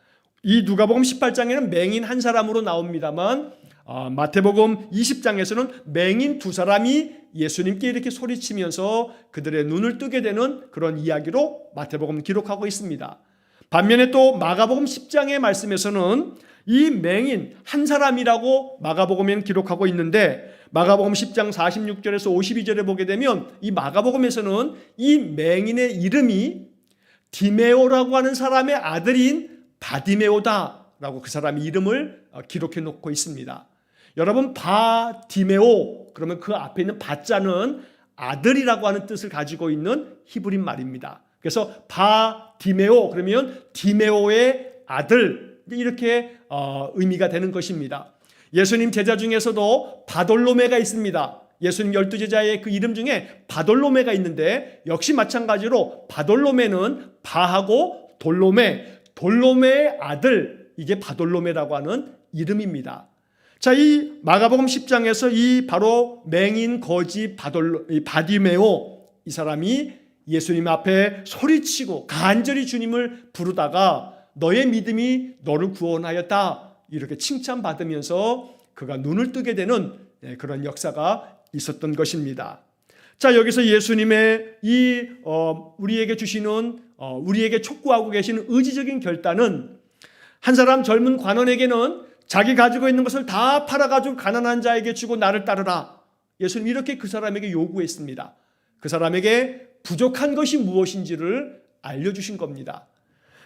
이 누가복음 18장에는 맹인 한 사람으로 나옵니다만 마태복음 20장에서는 맹인 두 사람이 예수님께 이렇게 소리치면서 그들의 눈을 뜨게 되는 그런 이야기로 마태복음 기록하고 있습니다. 반면에 또 마가복음 10장의 말씀에서는 이 맹인 한 사람이라고 마가복음에는 기록하고 있는데 마가복음 10장 46절에서 52절에 보게 되면 이 마가복음에서는 이 맹인의 이름이 디메오라고 하는 사람의 아들인 바디메오다라고 그 사람의 이름을 기록해 놓고 있습니다. 여러분 바디메오 그러면 그 앞에 있는 바자는 아들이라고 하는 뜻을 가지고 있는 히브리 말입니다. 그래서 바디메오 그러면 디메오의 아들 이렇게 의미가 되는 것입니다. 예수님 제자 중에서도 바돌로메가 있습니다. 예수님 12제자의 그 이름 중에 바돌로메가 있는데 역시 마찬가지로 바돌로메는 바하고 돌로메의 아들 이게 바돌로메라고 하는 이름입니다. 자, 이 마가복음 10장에서 이 바로 맹인 거지 바디메오 이 사람이 예수님 앞에 소리치고 간절히 주님을 부르다가 너의 믿음이 너를 구원하였다 이렇게 칭찬받으면서 그가 눈을 뜨게 되는 그런 역사가 있었던 것입니다. 자, 여기서 예수님의 이 우리에게 주시는 우리에게 촉구하고 계시는 의지적인 결단은 한 사람 젊은 관원에게는 자기 가지고 있는 것을 다 팔아가지고 가난한 자에게 주고 나를 따르라. 예수님 이렇게 그 사람에게 요구했습니다. 그 사람에게 부족한 것이 무엇인지를 알려주신 겁니다.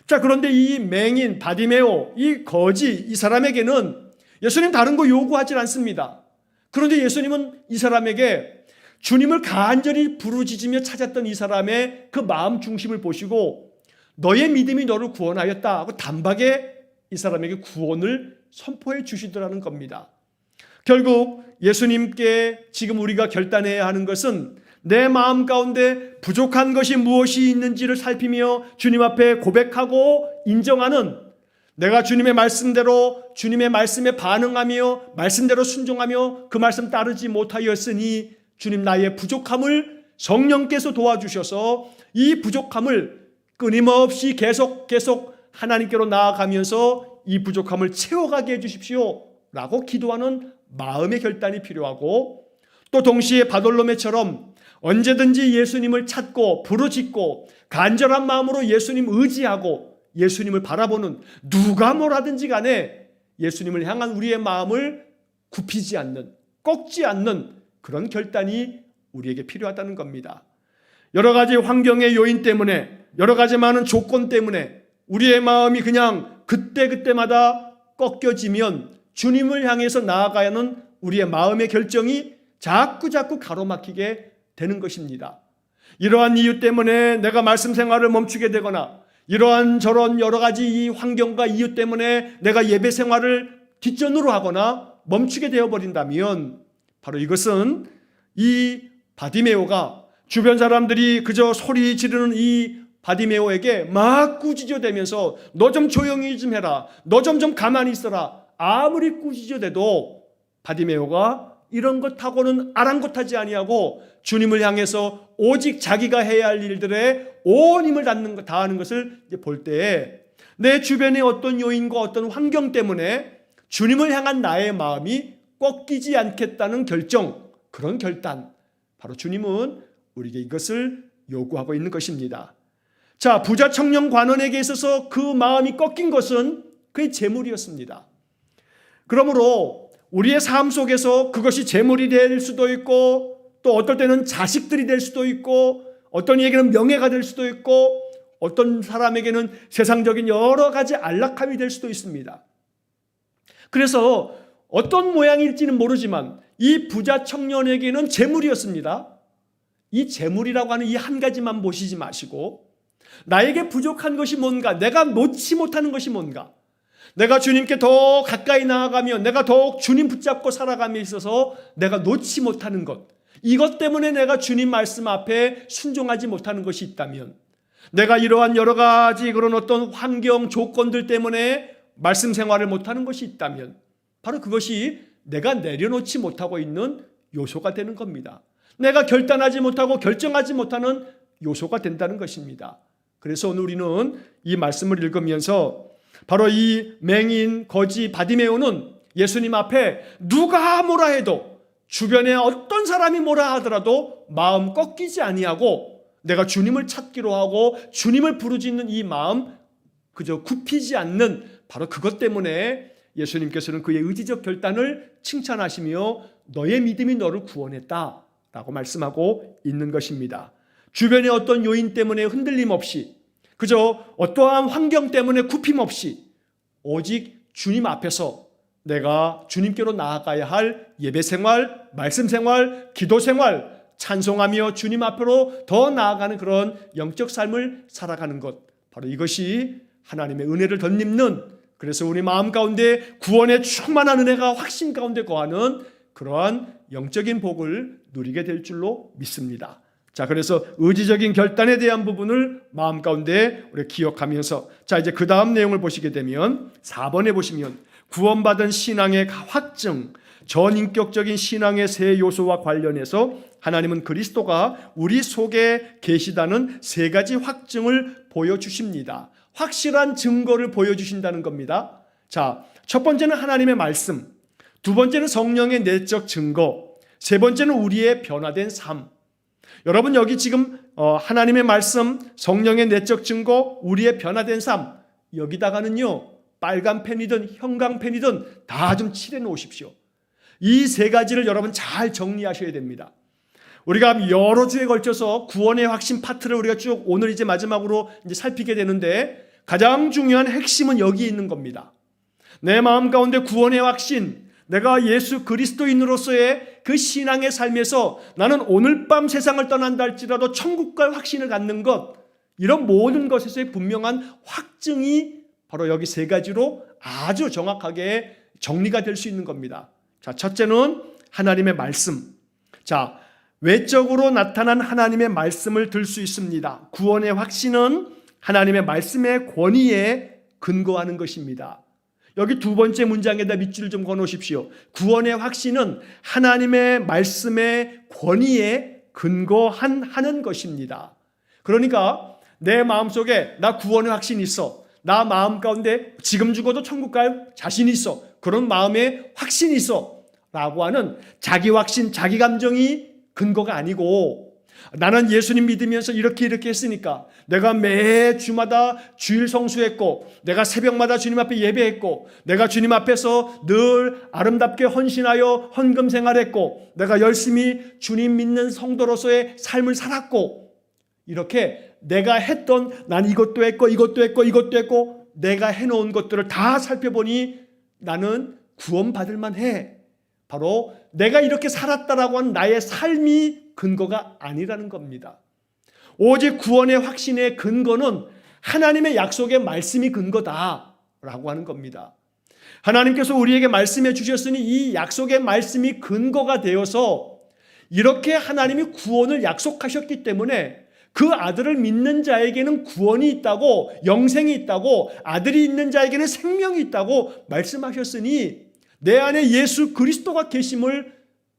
자, 그런데 이 맹인 바디메오 이 거지 이 사람에게는 예수님 다른 거 요구하지 않습니다. 그런데 예수님은 이 사람에게 주님을 간절히 부르짖으며 찾았던 이 사람의 그 마음 중심을 보시고 너의 믿음이 너를 구원하였다 하고 단박에 이 사람에게 구원을 선포해 주시더라는 겁니다. 결국 예수님께 지금 우리가 결단해야 하는 것은 내 마음 가운데 부족한 것이 무엇이 있는지를 살피며 주님 앞에 고백하고 인정하는 내가 주님의 말씀대로 주님의 말씀에 반응하며 말씀대로 순종하며 그 말씀 따르지 못하였으니 주님 나의 부족함을 성령께서 도와주셔서 이 부족함을 끊임없이 계속 하나님께로 나아가면서 이 부족함을 채워가게 해주십시오 라고 기도하는 마음의 결단이 필요하고 또 동시에 바돌로메처럼 언제든지 예수님을 찾고 부르짖고 간절한 마음으로 예수님 의지하고 예수님을 바라보는 누가 뭐라든지 간에 예수님을 향한 우리의 마음을 굽히지 않는 꺾지 않는 그런 결단이 우리에게 필요하다는 겁니다. 여러 가지 환경의 요인 때문에 여러 가지 많은 조건 때문에 우리의 마음이 그냥 그때마다 꺾여지면 주님을 향해서 나아가야 하는 우리의 마음의 결정이 자꾸 가로막히게 되는 것입니다. 이러한 이유 때문에 내가 말씀 생활을 멈추게 되거나 이러한 저런 여러 가지 이 환경과 이유 때문에 내가 예배 생활을 뒷전으로 하거나 멈추게 되어버린다면 바로 이것은 이 바디메오가 주변 사람들이 그저 소리 지르는 이 바디메오에게 막 꾸짖어대면서 너 좀 조용히 좀 해라. 너 좀 가만히 있어라. 아무리 꾸짖어대도 바디메오가 이런 것하고는 아랑곳하지 아니하고 주님을 향해서 오직 자기가 해야 할 일들에 온 힘을 다하는 것을 볼 때에 내 주변의 어떤 요인과 어떤 환경 때문에 주님을 향한 나의 마음이 꺾이지 않겠다는 결정, 그런 결단, 바로 주님은 우리에게 이것을 요구하고 있는 것입니다. 자, 부자 청년 관원에게 있어서 그 마음이 꺾인 것은 그의 재물이었습니다. 그러므로 우리의 삶 속에서 그것이 재물이 될 수도 있고, 또 어떨 때는 자식들이 될 수도 있고, 어떤 이에게는 명예가 될 수도 있고, 어떤 사람에게는 세상적인 여러 가지 안락함이 될 수도 있습니다. 그래서 어떤 모양일지는 모르지만 이 부자 청년에게는 재물이었습니다. 이 재물이라고 하는 이 한 가지만 보시지 마시고, 나에게 부족한 것이 뭔가, 내가 놓지 못하는 것이 뭔가, 내가 주님께 더 가까이 나아가면, 내가 더욱 주님 붙잡고 살아감에 있어서 내가 놓지 못하는 것, 이것 때문에 내가 주님 말씀 앞에 순종하지 못하는 것이 있다면, 내가 이러한 여러 가지 그런 어떤 환경 조건들 때문에 말씀 생활을 못하는 것이 있다면, 바로 그것이 내가 내려놓지 못하고 있는 요소가 되는 겁니다. 내가 결단하지 못하고 결정하지 못하는 요소가 된다는 것입니다. 그래서 오늘 우리는 이 말씀을 읽으면서 바로 이 맹인 거지 바디메오는 예수님 앞에 누가 뭐라 해도, 주변에 어떤 사람이 뭐라 하더라도 마음 꺾이지 아니하고 내가 주님을 찾기로 하고 주님을 부르짖는 이 마음 그저 굽히지 않는, 바로 그것 때문에 예수님께서는 그의 의지적 결단을 칭찬하시며 너의 믿음이 너를 구원했다 라고 말씀하고 있는 것입니다. 주변의 어떤 요인 때문에 흔들림 없이, 그저 어떠한 환경 때문에 굽힘 없이 오직 주님 앞에서 내가 주님께로 나아가야 할 예배 생활, 말씀 생활, 기도 생활, 찬송하며 주님 앞으로 더 나아가는 그런 영적 삶을 살아가는 것, 바로 이것이 하나님의 은혜를 덧입는, 그래서 우리 마음 가운데 구원의 충만한 은혜가 확신 가운데 거하는 그러한 영적인 복을 누리게 될 줄로 믿습니다. 자, 그래서 의지적인 결단에 대한 부분을 마음 가운데 우리 기억하면서, 자, 이제 그 다음 내용을 보시게 되면 4번에 보시면 구원받은 신앙의 확증, 전인격적인 신앙의 세 요소와 관련해서 하나님은 그리스도가 우리 속에 계시다는 세 가지 확증을 보여주십니다. 확실한 증거를 보여주신다는 겁니다. 자, 첫 번째는 하나님의 말씀, 두 번째는 성령의 내적 증거, 세 번째는 우리의 변화된 삶. 여러분, 여기 지금 하나님의 말씀, 성령의 내적 증거, 우리의 변화된 삶, 여기다가는요 빨간 펜이든 형광펜이든 다 좀 칠해 놓으십시오. 이 세 가지를 여러분 잘 정리하셔야 됩니다. 우리가 여러 주에 걸쳐서 구원의 확신 파트를 우리가 쭉 오늘 이제 마지막으로 이제 살피게 되는데, 가장 중요한 핵심은 여기에 있는 겁니다. 내 마음 가운데 구원의 확신, 내가 예수 그리스도인으로서의 그 신앙의 삶에서 나는 오늘 밤 세상을 떠난다 할지라도 천국 갈 확신을 갖는 것, 이런 모든 것에서의 분명한 확증이 바로 여기 세 가지로 아주 정확하게 정리가 될 수 있는 겁니다. 자, 첫째는 하나님의 말씀. 자, 외적으로 나타난 하나님의 말씀을 들 수 있습니다. 구원의 확신은 하나님의 말씀의 권위에 근거하는 것입니다. 여기 두 번째 문장에다 밑줄을 좀 그어놓으십시오. 구원의 확신은 하나님의 말씀의 권위에 근거하는 것입니다. 그러니까 내 마음속에 나 구원의 확신이 있어, 나 마음 가운데 지금 죽어도 천국 갈 자신이 있어, 그런 마음의 확신이 있어 라고 하는 자기 확신, 자기 감정이 근거가 아니고, 나는 예수님 믿으면서 이렇게 했으니까, 내가 매 주마다 주일 성수했고, 내가 새벽마다 주님 앞에 예배했고, 내가 주님 앞에서 늘 아름답게 헌신하여 헌금 생활했고, 내가 열심히 주님 믿는 성도로서의 삶을 살았고, 이렇게 내가 했던, 난 이것도 했고 이것도 했고 내가 해놓은 것들을 다 살펴보니 나는 구원받을 만해. 바로 내가 이렇게 살았다라고 하는 나의 삶이 근거가 아니라는 겁니다. 오직 구원의 확신의 근거는 하나님의 약속의 말씀이 근거다라고 하는 겁니다. 하나님께서 우리에게 말씀해 주셨으니 이 약속의 말씀이 근거가 되어서 이렇게 하나님이 구원을 약속하셨기 때문에 그 아들을 믿는 자에게는 구원이 있다고, 영생이 있다고, 아들이 있는 자에게는 생명이 있다고 말씀하셨으니 내 안에 예수 그리스도가 계심을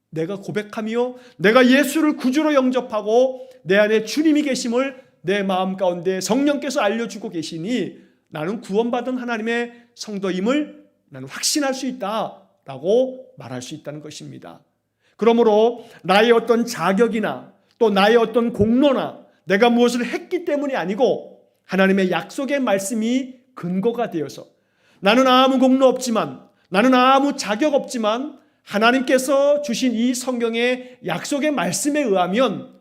내가 고백하며 내가 예수를 구주로 영접하고 내 안에 주님이 계심을 내 마음 가운데 성령께서 알려주고 계시니 나는 구원받은 하나님의 성도임을 나는 확신할 수 있다라고 말할 수 있다는 것입니다. 그러므로 나의 어떤 자격이나 또 나의 어떤 공로나 내가 무엇을 했기 때문이 아니고 하나님의 약속의 말씀이 근거가 되어서 나는 아무 공로 없지만, 나는 아무 자격 없지만 하나님께서 주신 이 성경의 약속의 말씀에 의하면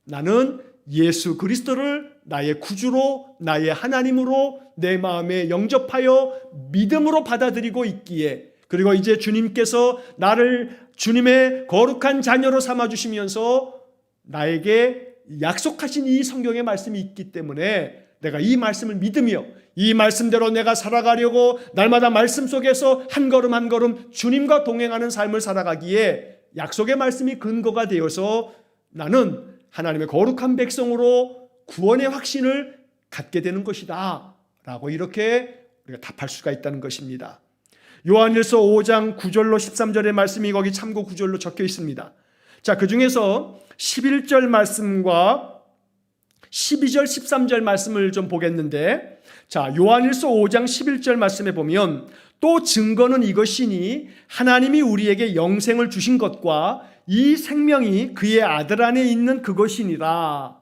나는 예수 그리스도를 나의 구주로, 나의 하나님으로 내 마음에 영접하여 믿음으로 받아들이고 있기에, 그리고 이제 주님께서 나를 주님의 거룩한 자녀로 삼아주시면서 나에게 약속하신 이 성경의 말씀이 있기 때문에 내가 이 말씀을 믿으며 이 말씀대로 내가 살아가려고 날마다 말씀 속에서 한 걸음 한 걸음 주님과 동행하는 삶을 살아가기에 약속의 말씀이 근거가 되어서 나는 하나님의 거룩한 백성으로 구원의 확신을 갖게 되는 것이다 라고 이렇게 우리가 답할 수가 있다는 것입니다. 요한일서 5장 9절로 13절의 말씀이 거기 참고 구절로 적혀 있습니다. 자, 그 중에서 11절 말씀과 12절 13절 말씀을 좀 보겠는데, 자, 요한일서 5장 11절 말씀에 보면 또 증거는 이것이니 하나님이 우리에게 영생을 주신 것과 이 생명이 그의 아들 안에 있는 그것이니라.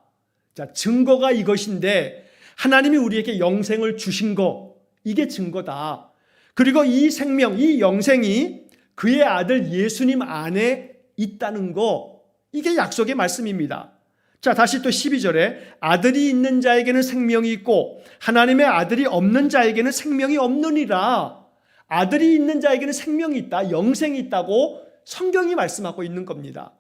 자, 증거가 이것인데 하나님이 우리에게 영생을 주신 거, 이게 증거다. 그리고 이 생명, 이 영생이 그의 아들 예수님 안에 있다는 거, 이게 약속의 말씀입니다. 자, 다시 또 12절에 아들이 있는 자에게는 생명이 있고 하나님의 아들이 없는 자에게는 생명이 없느니라. 아들이 있는 자에게는 생명이 있다, 영생이 있다고 성경이 말씀하고 있는 겁니다.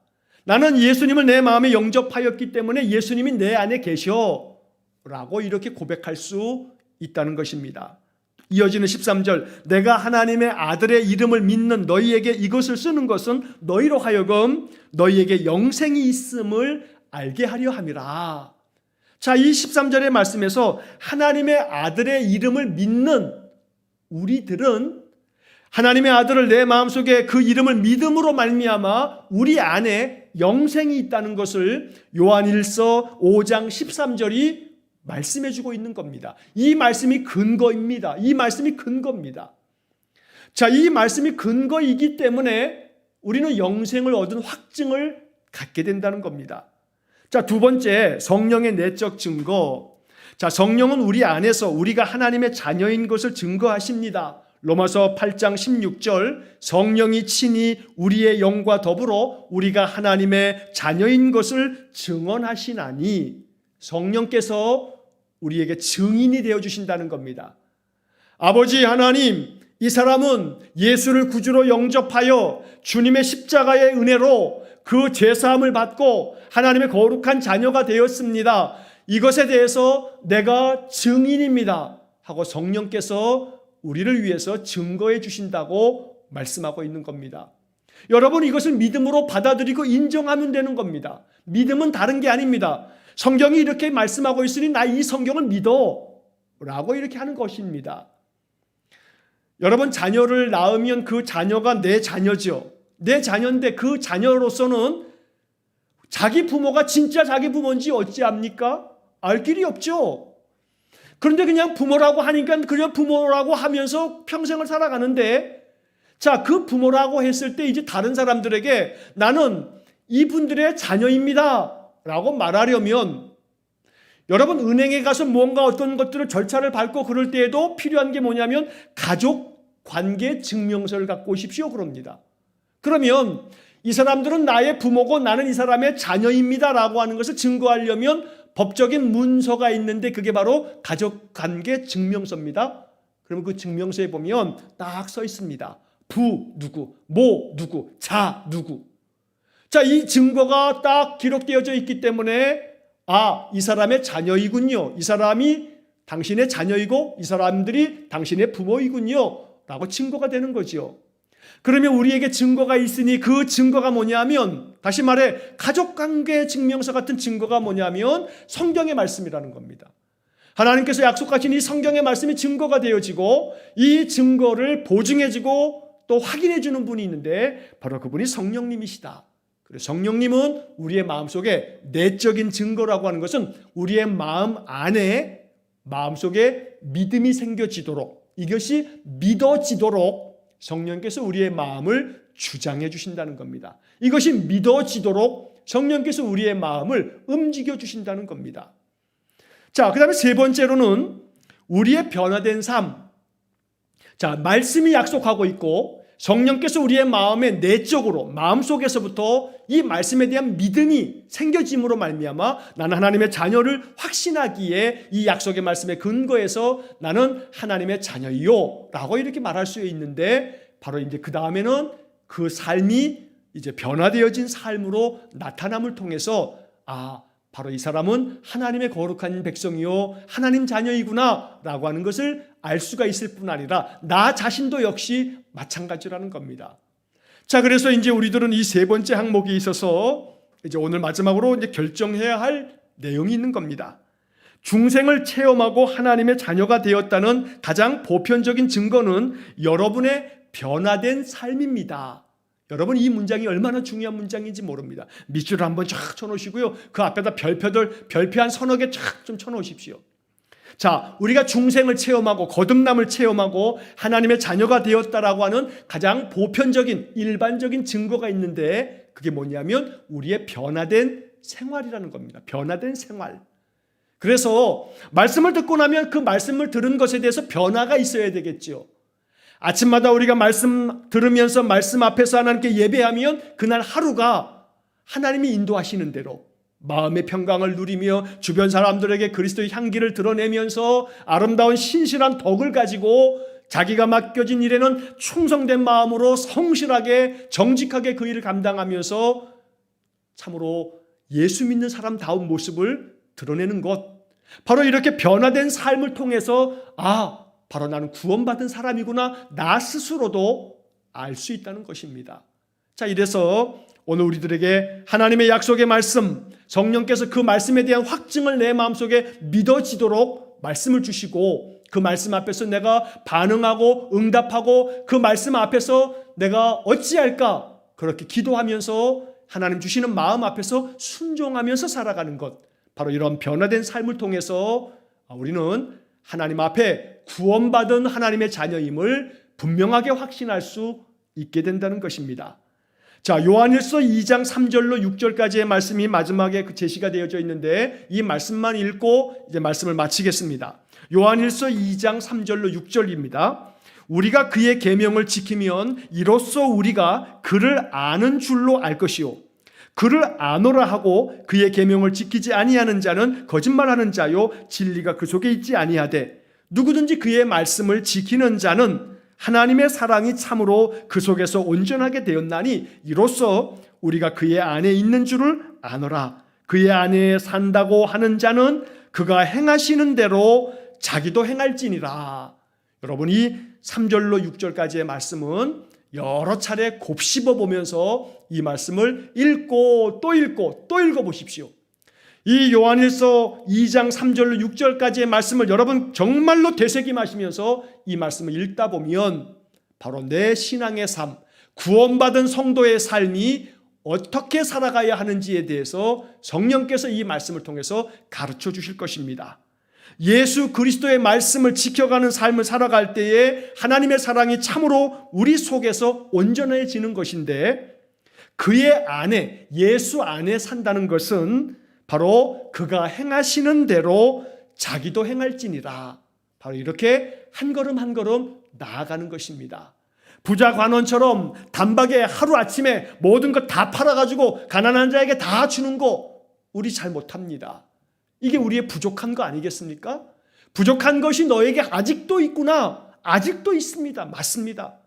나는 예수님을 내 마음에 영접하였기 때문에 예수님이 내 안에 계셔 라고 이렇게 고백할 수 있다는 것입니다. 이어지는 13절, 내가 하나님의 아들의 이름을 믿는 너희에게 이것을 쓰는 것은 너희로 하여금 너희에게 영생이 있음을 알게 하려 함이라. 자, 이 13절의 말씀에서 하나님의 아들의 이름을 믿는 우리들은 하나님의 아들을 내 마음속에 그 이름을 믿음으로 말미암아 우리 안에 영생이 있다는 것을 요한일서 5장 13절이 말씀해 주고 있는 겁니다. 이 말씀이 근거입니다. 이 말씀이 근거입니다. 자, 이 말씀이 근거이기 때문에 우리는 영생을 얻은 확증을 갖게 된다는 겁니다. 자, 두 번째, 성령의 내적 증거. 자, 성령은 우리 안에서 우리가 하나님의 자녀인 것을 증거하십니다. 로마서 8장 16절, 성령이 친히 우리의 영과 더불어 우리가 하나님의 자녀인 것을 증언하시나니, 성령께서 우리에게 증인이 되어주신다는 겁니다. 아버지 하나님, 이 사람은 예수를 구주로 영접하여 주님의 십자가의 은혜로 그 죄사함을 받고 하나님의 거룩한 자녀가 되었습니다. 이것에 대해서 내가 증인입니다 하고 성령께서 우리를 위해서 증거해 주신다고 말씀하고 있는 겁니다. 여러분, 이것을 믿음으로 받아들이고 인정하면 되는 겁니다. 믿음은 다른 게 아닙니다. 성경이 이렇게 말씀하고 있으니 나 이 성경을 믿어 라고 이렇게 하는 것입니다. 여러분, 자녀를 낳으면 그 자녀가 내 자녀죠. 내 자녀인데 그 자녀로서는 자기 부모가 진짜 자기 부모인지 어찌합니까? 알 길이 없죠. 그런데 그냥 부모라고 하니까 그냥 부모라고 하면서 평생을 살아가는데, 자, 그 부모라고 했을 때 이제 다른 사람들에게 나는 이분들의 자녀입니다 라고 말하려면, 여러분, 은행에 가서 뭔가 어떤 것들을 절차를 밟고 그럴 때에도 필요한 게 뭐냐면 가족 관계 증명서를 갖고 오십시오 그럽니다. 그러면 이 사람들은 나의 부모고 나는 이 사람의 자녀입니다 라고 하는 것을 증거하려면 법적인 문서가 있는데 그게 바로 가족관계 증명서입니다. 그러면 그 증명서에 보면 딱 써 있습니다. 부 누구, 모 누구, 자 누구. 자, 이 증거가 딱 기록되어져 있기 때문에 이 사람의 자녀이군요, 이 사람이 당신의 자녀이고 이 사람들이 당신의 부모이군요 라고 증거가 되는 거죠. 그러면 우리에게 증거가 있으니 그 증거가 뭐냐면, 다시 말해 가족관계 증명서 같은 증거가 뭐냐면 성경의 말씀이라는 겁니다. 하나님께서 약속하신 이 성경의 말씀이 증거가 되어지고 이 증거를 보증해주고 또 확인해주는 분이 있는데 바로 그분이 성령님이시다. 그래서 성령님은 우리의 마음속에 내적인 증거라고 하는 것은 우리의 마음 안에, 마음속에 믿음이 생겨지도록, 이것이 믿어지도록 성령께서 우리의 마음을 주장해 주신다는 겁니다. 이것이 믿어지도록 성령께서 우리의 마음을 움직여 주신다는 겁니다. 자, 그 다음에 세 번째로는 우리의 변화된 삶. 자, 말씀이 약속하고 있고 성령께서 우리의 마음에 내적으로 마음속에서부터 이 말씀에 대한 믿음이 생겨짐으로 말미암아 나는 하나님의 자녀를 확신하기에 이 약속의 말씀에 근거해서 나는 하나님의 자녀이요 라고 이렇게 말할 수 있는데, 바로 이제 그 다음에는 그 삶이 이제 변화되어진 삶으로 나타남을 통해서 바로 이 사람은 하나님의 거룩한 백성이요 하나님 자녀이구나 라고 하는 것을 알 수가 있을 뿐 아니라 나 자신도 역시 마찬가지라는 겁니다. 자, 그래서 이제 우리들은 이 세 번째 항목에 있어서 이제 오늘 마지막으로 이제 결정해야 할 내용이 있는 겁니다. 중생을 체험하고 하나님의 자녀가 되었다는 가장 보편적인 증거는 여러분의 변화된 삶입니다. 여러분, 이 문장이 얼마나 중요한 문장인지 모릅니다. 밑줄을 한번 쫙 쳐놓으시고요. 그 앞에다 별표 한 서너 개 쫙 좀 쳐놓으십시오. 자, 우리가 중생을 체험하고 거듭남을 체험하고 하나님의 자녀가 되었다라고 하는 가장 보편적인 일반적인 증거가 있는데, 그게 뭐냐면 우리의 변화된 생활이라는 겁니다. 변화된 생활. 그래서 말씀을 듣고 나면 그 말씀을 들은 것에 대해서 변화가 있어야 되겠죠. 아침마다 우리가 말씀 들으면서 말씀 앞에서 하나님께 예배하면 그날 하루가 하나님이 인도하시는 대로 마음의 평강을 누리며 주변 사람들에게 그리스도의 향기를 드러내면서 아름다운 신실한 덕을 가지고 자기가 맡겨진 일에는 충성된 마음으로 성실하게 정직하게 그 일을 감당하면서 참으로 예수 믿는 사람다운 모습을 드러내는 것, 바로 이렇게 변화된 삶을 통해서 바로 나는 구원받은 사람이구나 나 스스로도 알 수 있다는 것입니다. 자, 이래서 오늘 우리들에게 하나님의 약속의 말씀, 성령께서 그 말씀에 대한 확증을 내 마음속에 믿어지도록 말씀을 주시고 그 말씀 앞에서 내가 반응하고 응답하고 그 말씀 앞에서 내가 어찌할까 그렇게 기도하면서 하나님 주시는 마음 앞에서 순종하면서 살아가는 것, 바로 이런 변화된 삶을 통해서 우리는 하나님 앞에 구원받은 하나님의 자녀임을 분명하게 확신할 수 있게 된다는 것입니다. 자, 요한일서 2장 3절로 6절까지의 말씀이 마지막에 제시가 되어져 있는데 이 말씀만 읽고 이제 말씀을 마치겠습니다. 요한일서 2장 3절로 6절입니다. 우리가 그의 계명을 지키면 이로써 우리가 그를 아는 줄로 알 것이요 그를 아노라 하고 그의 계명을 지키지 아니하는 자는 거짓말하는 자요 진리가 그 속에 있지 아니하되 누구든지 그의 말씀을 지키는 자는 하나님의 사랑이 참으로 그 속에서 온전하게 되었나니 이로써 우리가 그의 안에 있는 줄을 아노라. 그의 안에 산다고 하는 자는 그가 행하시는 대로 자기도 행할지니라. 여러분이 3절로 6절까지의 말씀은 여러 차례 곱씹어 보면서 이 말씀을 읽고 또 읽고 또 읽어보십시오. 이 요한일서 2장 3절로 6절까지의 말씀을 여러분 정말로 되새김하시면서 이 말씀을 읽다 보면 바로 내 신앙의 삶, 구원받은 성도의 삶이 어떻게 살아가야 하는지에 대해서 성령께서 이 말씀을 통해서 가르쳐 주실 것입니다. 예수 그리스도의 말씀을 지켜가는 삶을 살아갈 때에 하나님의 사랑이 참으로 우리 속에서 온전해지는 것인데, 그의 안에, 예수 안에 산다는 것은 바로 그가 행하시는 대로 자기도 행할지니라. 바로 이렇게 한 걸음 한 걸음 나아가는 것입니다. 부자 관원처럼 단박에 하루아침에 모든 것 다 팔아가지고 가난한 자에게 다 주는 거 우리 잘 못합니다. 이게 우리의 부족한 거 아니겠습니까? 부족한 것이 너에게 아직도 있구나. 아직도 있습니다. 맞습니다.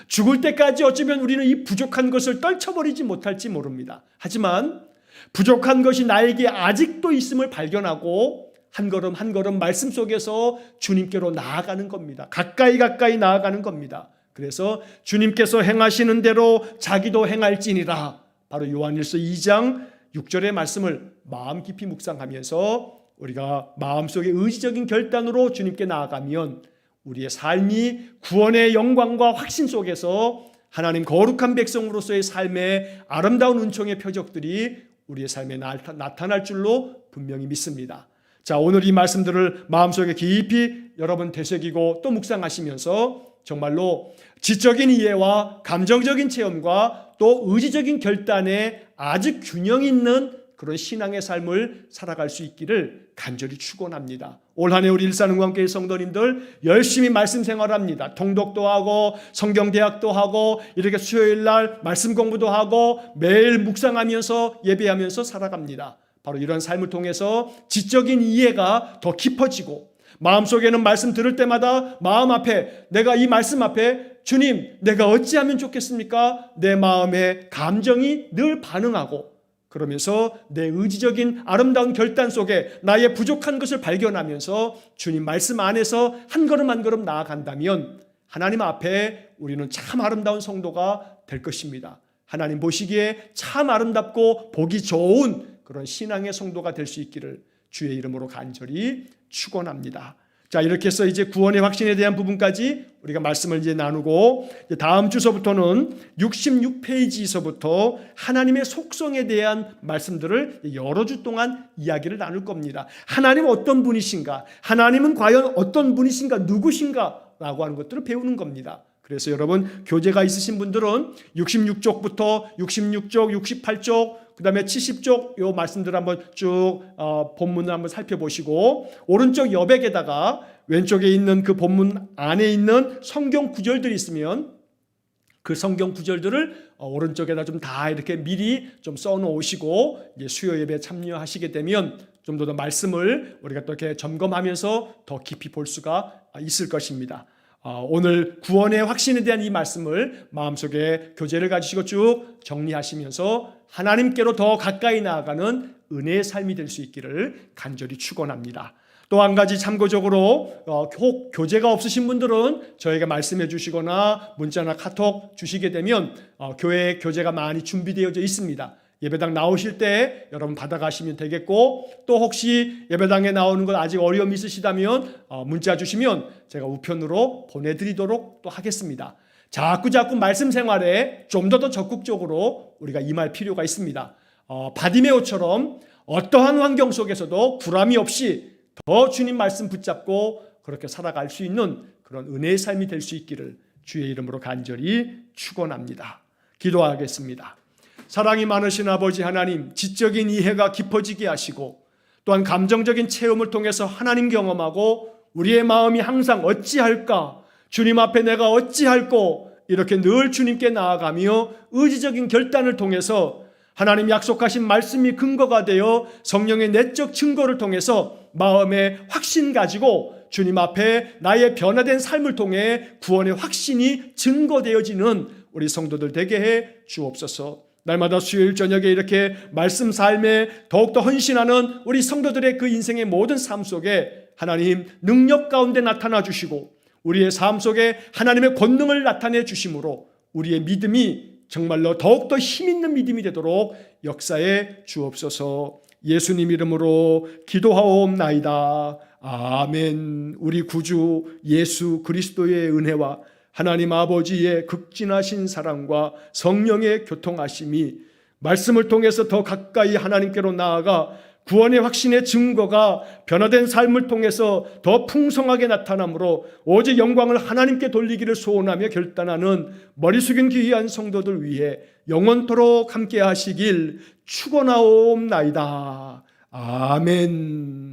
죽을 때까지 어쩌면 우리는 이 부족한 것을 떨쳐버리지 못할지 모릅니다. 하지만 부족한 것이 나에게 아직도 있음을 발견하고 한 걸음 한 걸음 말씀 속에서 주님께로 나아가는 겁니다. 가까이 나아가는 겁니다. 그래서 주님께서 행하시는 대로 자기도 행할지니라. 바로 요한일서 2장 6절의 말씀을 마음 깊이 묵상하면서 우리가 마음속에 의지적인 결단으로 주님께 나아가면 우리의 삶이 구원의 영광과 확신 속에서 하나님 거룩한 백성으로서의 삶의 아름다운 은총의 표적들이 우리의 삶에 나타날 줄로 분명히 믿습니다. 자, 오늘 이 말씀들을 마음속에 깊이 여러분 되새기고 또 묵상하시면서 정말로 지적인 이해와 감정적인 체험과 또 의지적인 결단에 아주 균형 있는 그런 신앙의 삶을 살아갈 수 있기를 간절히 축원합니다. 올 한 해 우리 일산흥광교회 성도님들 열심히 말씀 생활합니다. 통독도 하고 성경대학도 하고 이렇게 수요일날 말씀 공부도 하고 매일 묵상하면서 예배하면서 살아갑니다. 바로 이런 삶을 통해서 지적인 이해가 더 깊어지고 마음속에는 말씀 들을 때마다 마음 앞에 내가 이 말씀 앞에 주님 내가 어찌하면 좋겠습니까? 내 마음의 감정이 늘 반응하고 그러면서 내 의지적인 아름다운 결단 속에 나의 부족한 것을 발견하면서 주님 말씀 안에서 한 걸음 한 걸음 나아간다면 하나님 앞에 우리는 참 아름다운 성도가 될 것입니다. 하나님 보시기에 참 아름답고 보기 좋은 그런 신앙의 성도가 될 수 있기를 주의 이름으로 간절히 축원합니다. 자, 이렇게 해서 이제 구원의 확신에 대한 부분까지 우리가 말씀을 이제 나누고 다음 주서부터는 66페이지에서부터 하나님의 속성에 대한 말씀들을 여러 주 동안 이야기를 나눌 겁니다. 하나님은 어떤 분이신가? 하나님은 과연 어떤 분이신가? 누구신가? 라고 하는 것들을 배우는 겁니다. 그래서 여러분 교재가 있으신 분들은 66쪽부터 66쪽, 68쪽 그 다음에 70쪽 요 말씀들 한번 쭉 본문을 한번 살펴보시고 오른쪽 여백에다가 왼쪽에 있는 그 본문 안에 있는 성경 구절들이 있으면 그 성경 구절들을 오른쪽에다 좀 다 이렇게 미리 좀 써놓으시고 이제 수요 예배에 참여하시게 되면 좀 더 말씀을 우리가 또 이렇게 점검하면서 더 깊이 볼 수가 있을 것입니다. 오늘 구원의 확신에 대한 이 말씀을 마음속에 교재를 가지시고 쭉 정리하시면서 하나님께로 더 가까이 나아가는 은혜의 삶이 될 수 있기를 간절히 축원합니다. 또 한 가지 참고적으로 혹 교재가 없으신 분들은 저에게 말씀해 주시거나 문자나 카톡 주시게 되면 교회에 교재가 많이 준비되어져 있습니다. 예배당 나오실 때 여러분 받아가시면 되겠고 또 혹시 예배당에 나오는 것 아직 어려움이 있으시다면 문자 주시면 제가 우편으로 보내드리도록 또 하겠습니다. 자꾸 말씀 생활에 좀 더 적극적으로 우리가 임할 필요가 있습니다. 바디메오처럼 어떠한 환경 속에서도 불함이 없이 더 주님 말씀 붙잡고 그렇게 살아갈 수 있는 그런 은혜의 삶이 될 수 있기를 주의 이름으로 간절히 축원합니다. 기도하겠습니다. 사랑이 많으신 아버지 하나님, 지적인 이해가 깊어지게 하시고 또한 감정적인 체험을 통해서 하나님 경험하고 우리의 마음이 항상 어찌할까? 주님 앞에 내가 어찌할꼬? 이렇게 늘 주님께 나아가며 의지적인 결단을 통해서 하나님 약속하신 말씀이 근거가 되어 성령의 내적 증거를 통해서 마음의 확신 가지고 주님 앞에 나의 변화된 삶을 통해 구원의 확신이 증거되어지는 우리 성도들 되게 해 주옵소서. 날마다 수요일 저녁에 이렇게 말씀 삶에 더욱더 헌신하는 우리 성도들의 그 인생의 모든 삶 속에 하나님 능력 가운데 나타나 주시고 우리의 삶 속에 하나님의 권능을 나타내 주심으로 우리의 믿음이 정말로 더욱더 힘있는 믿음이 되도록 역사해 주옵소서. 예수님 이름으로 기도하옵나이다. 아멘. 우리 구주 예수 그리스도의 은혜와 하나님 아버지의 극진하신 사랑과 성령의 교통하심이 말씀을 통해서 더 가까이 하나님께로 나아가 구원의 확신의 증거가 변화된 삶을 통해서 더 풍성하게 나타나므로 오직 영광을 하나님께 돌리기를 소원하며 결단하는 머리 숙인 귀한 성도들 위해 영원토록 함께 하시길 축원하옵나이다. 아멘.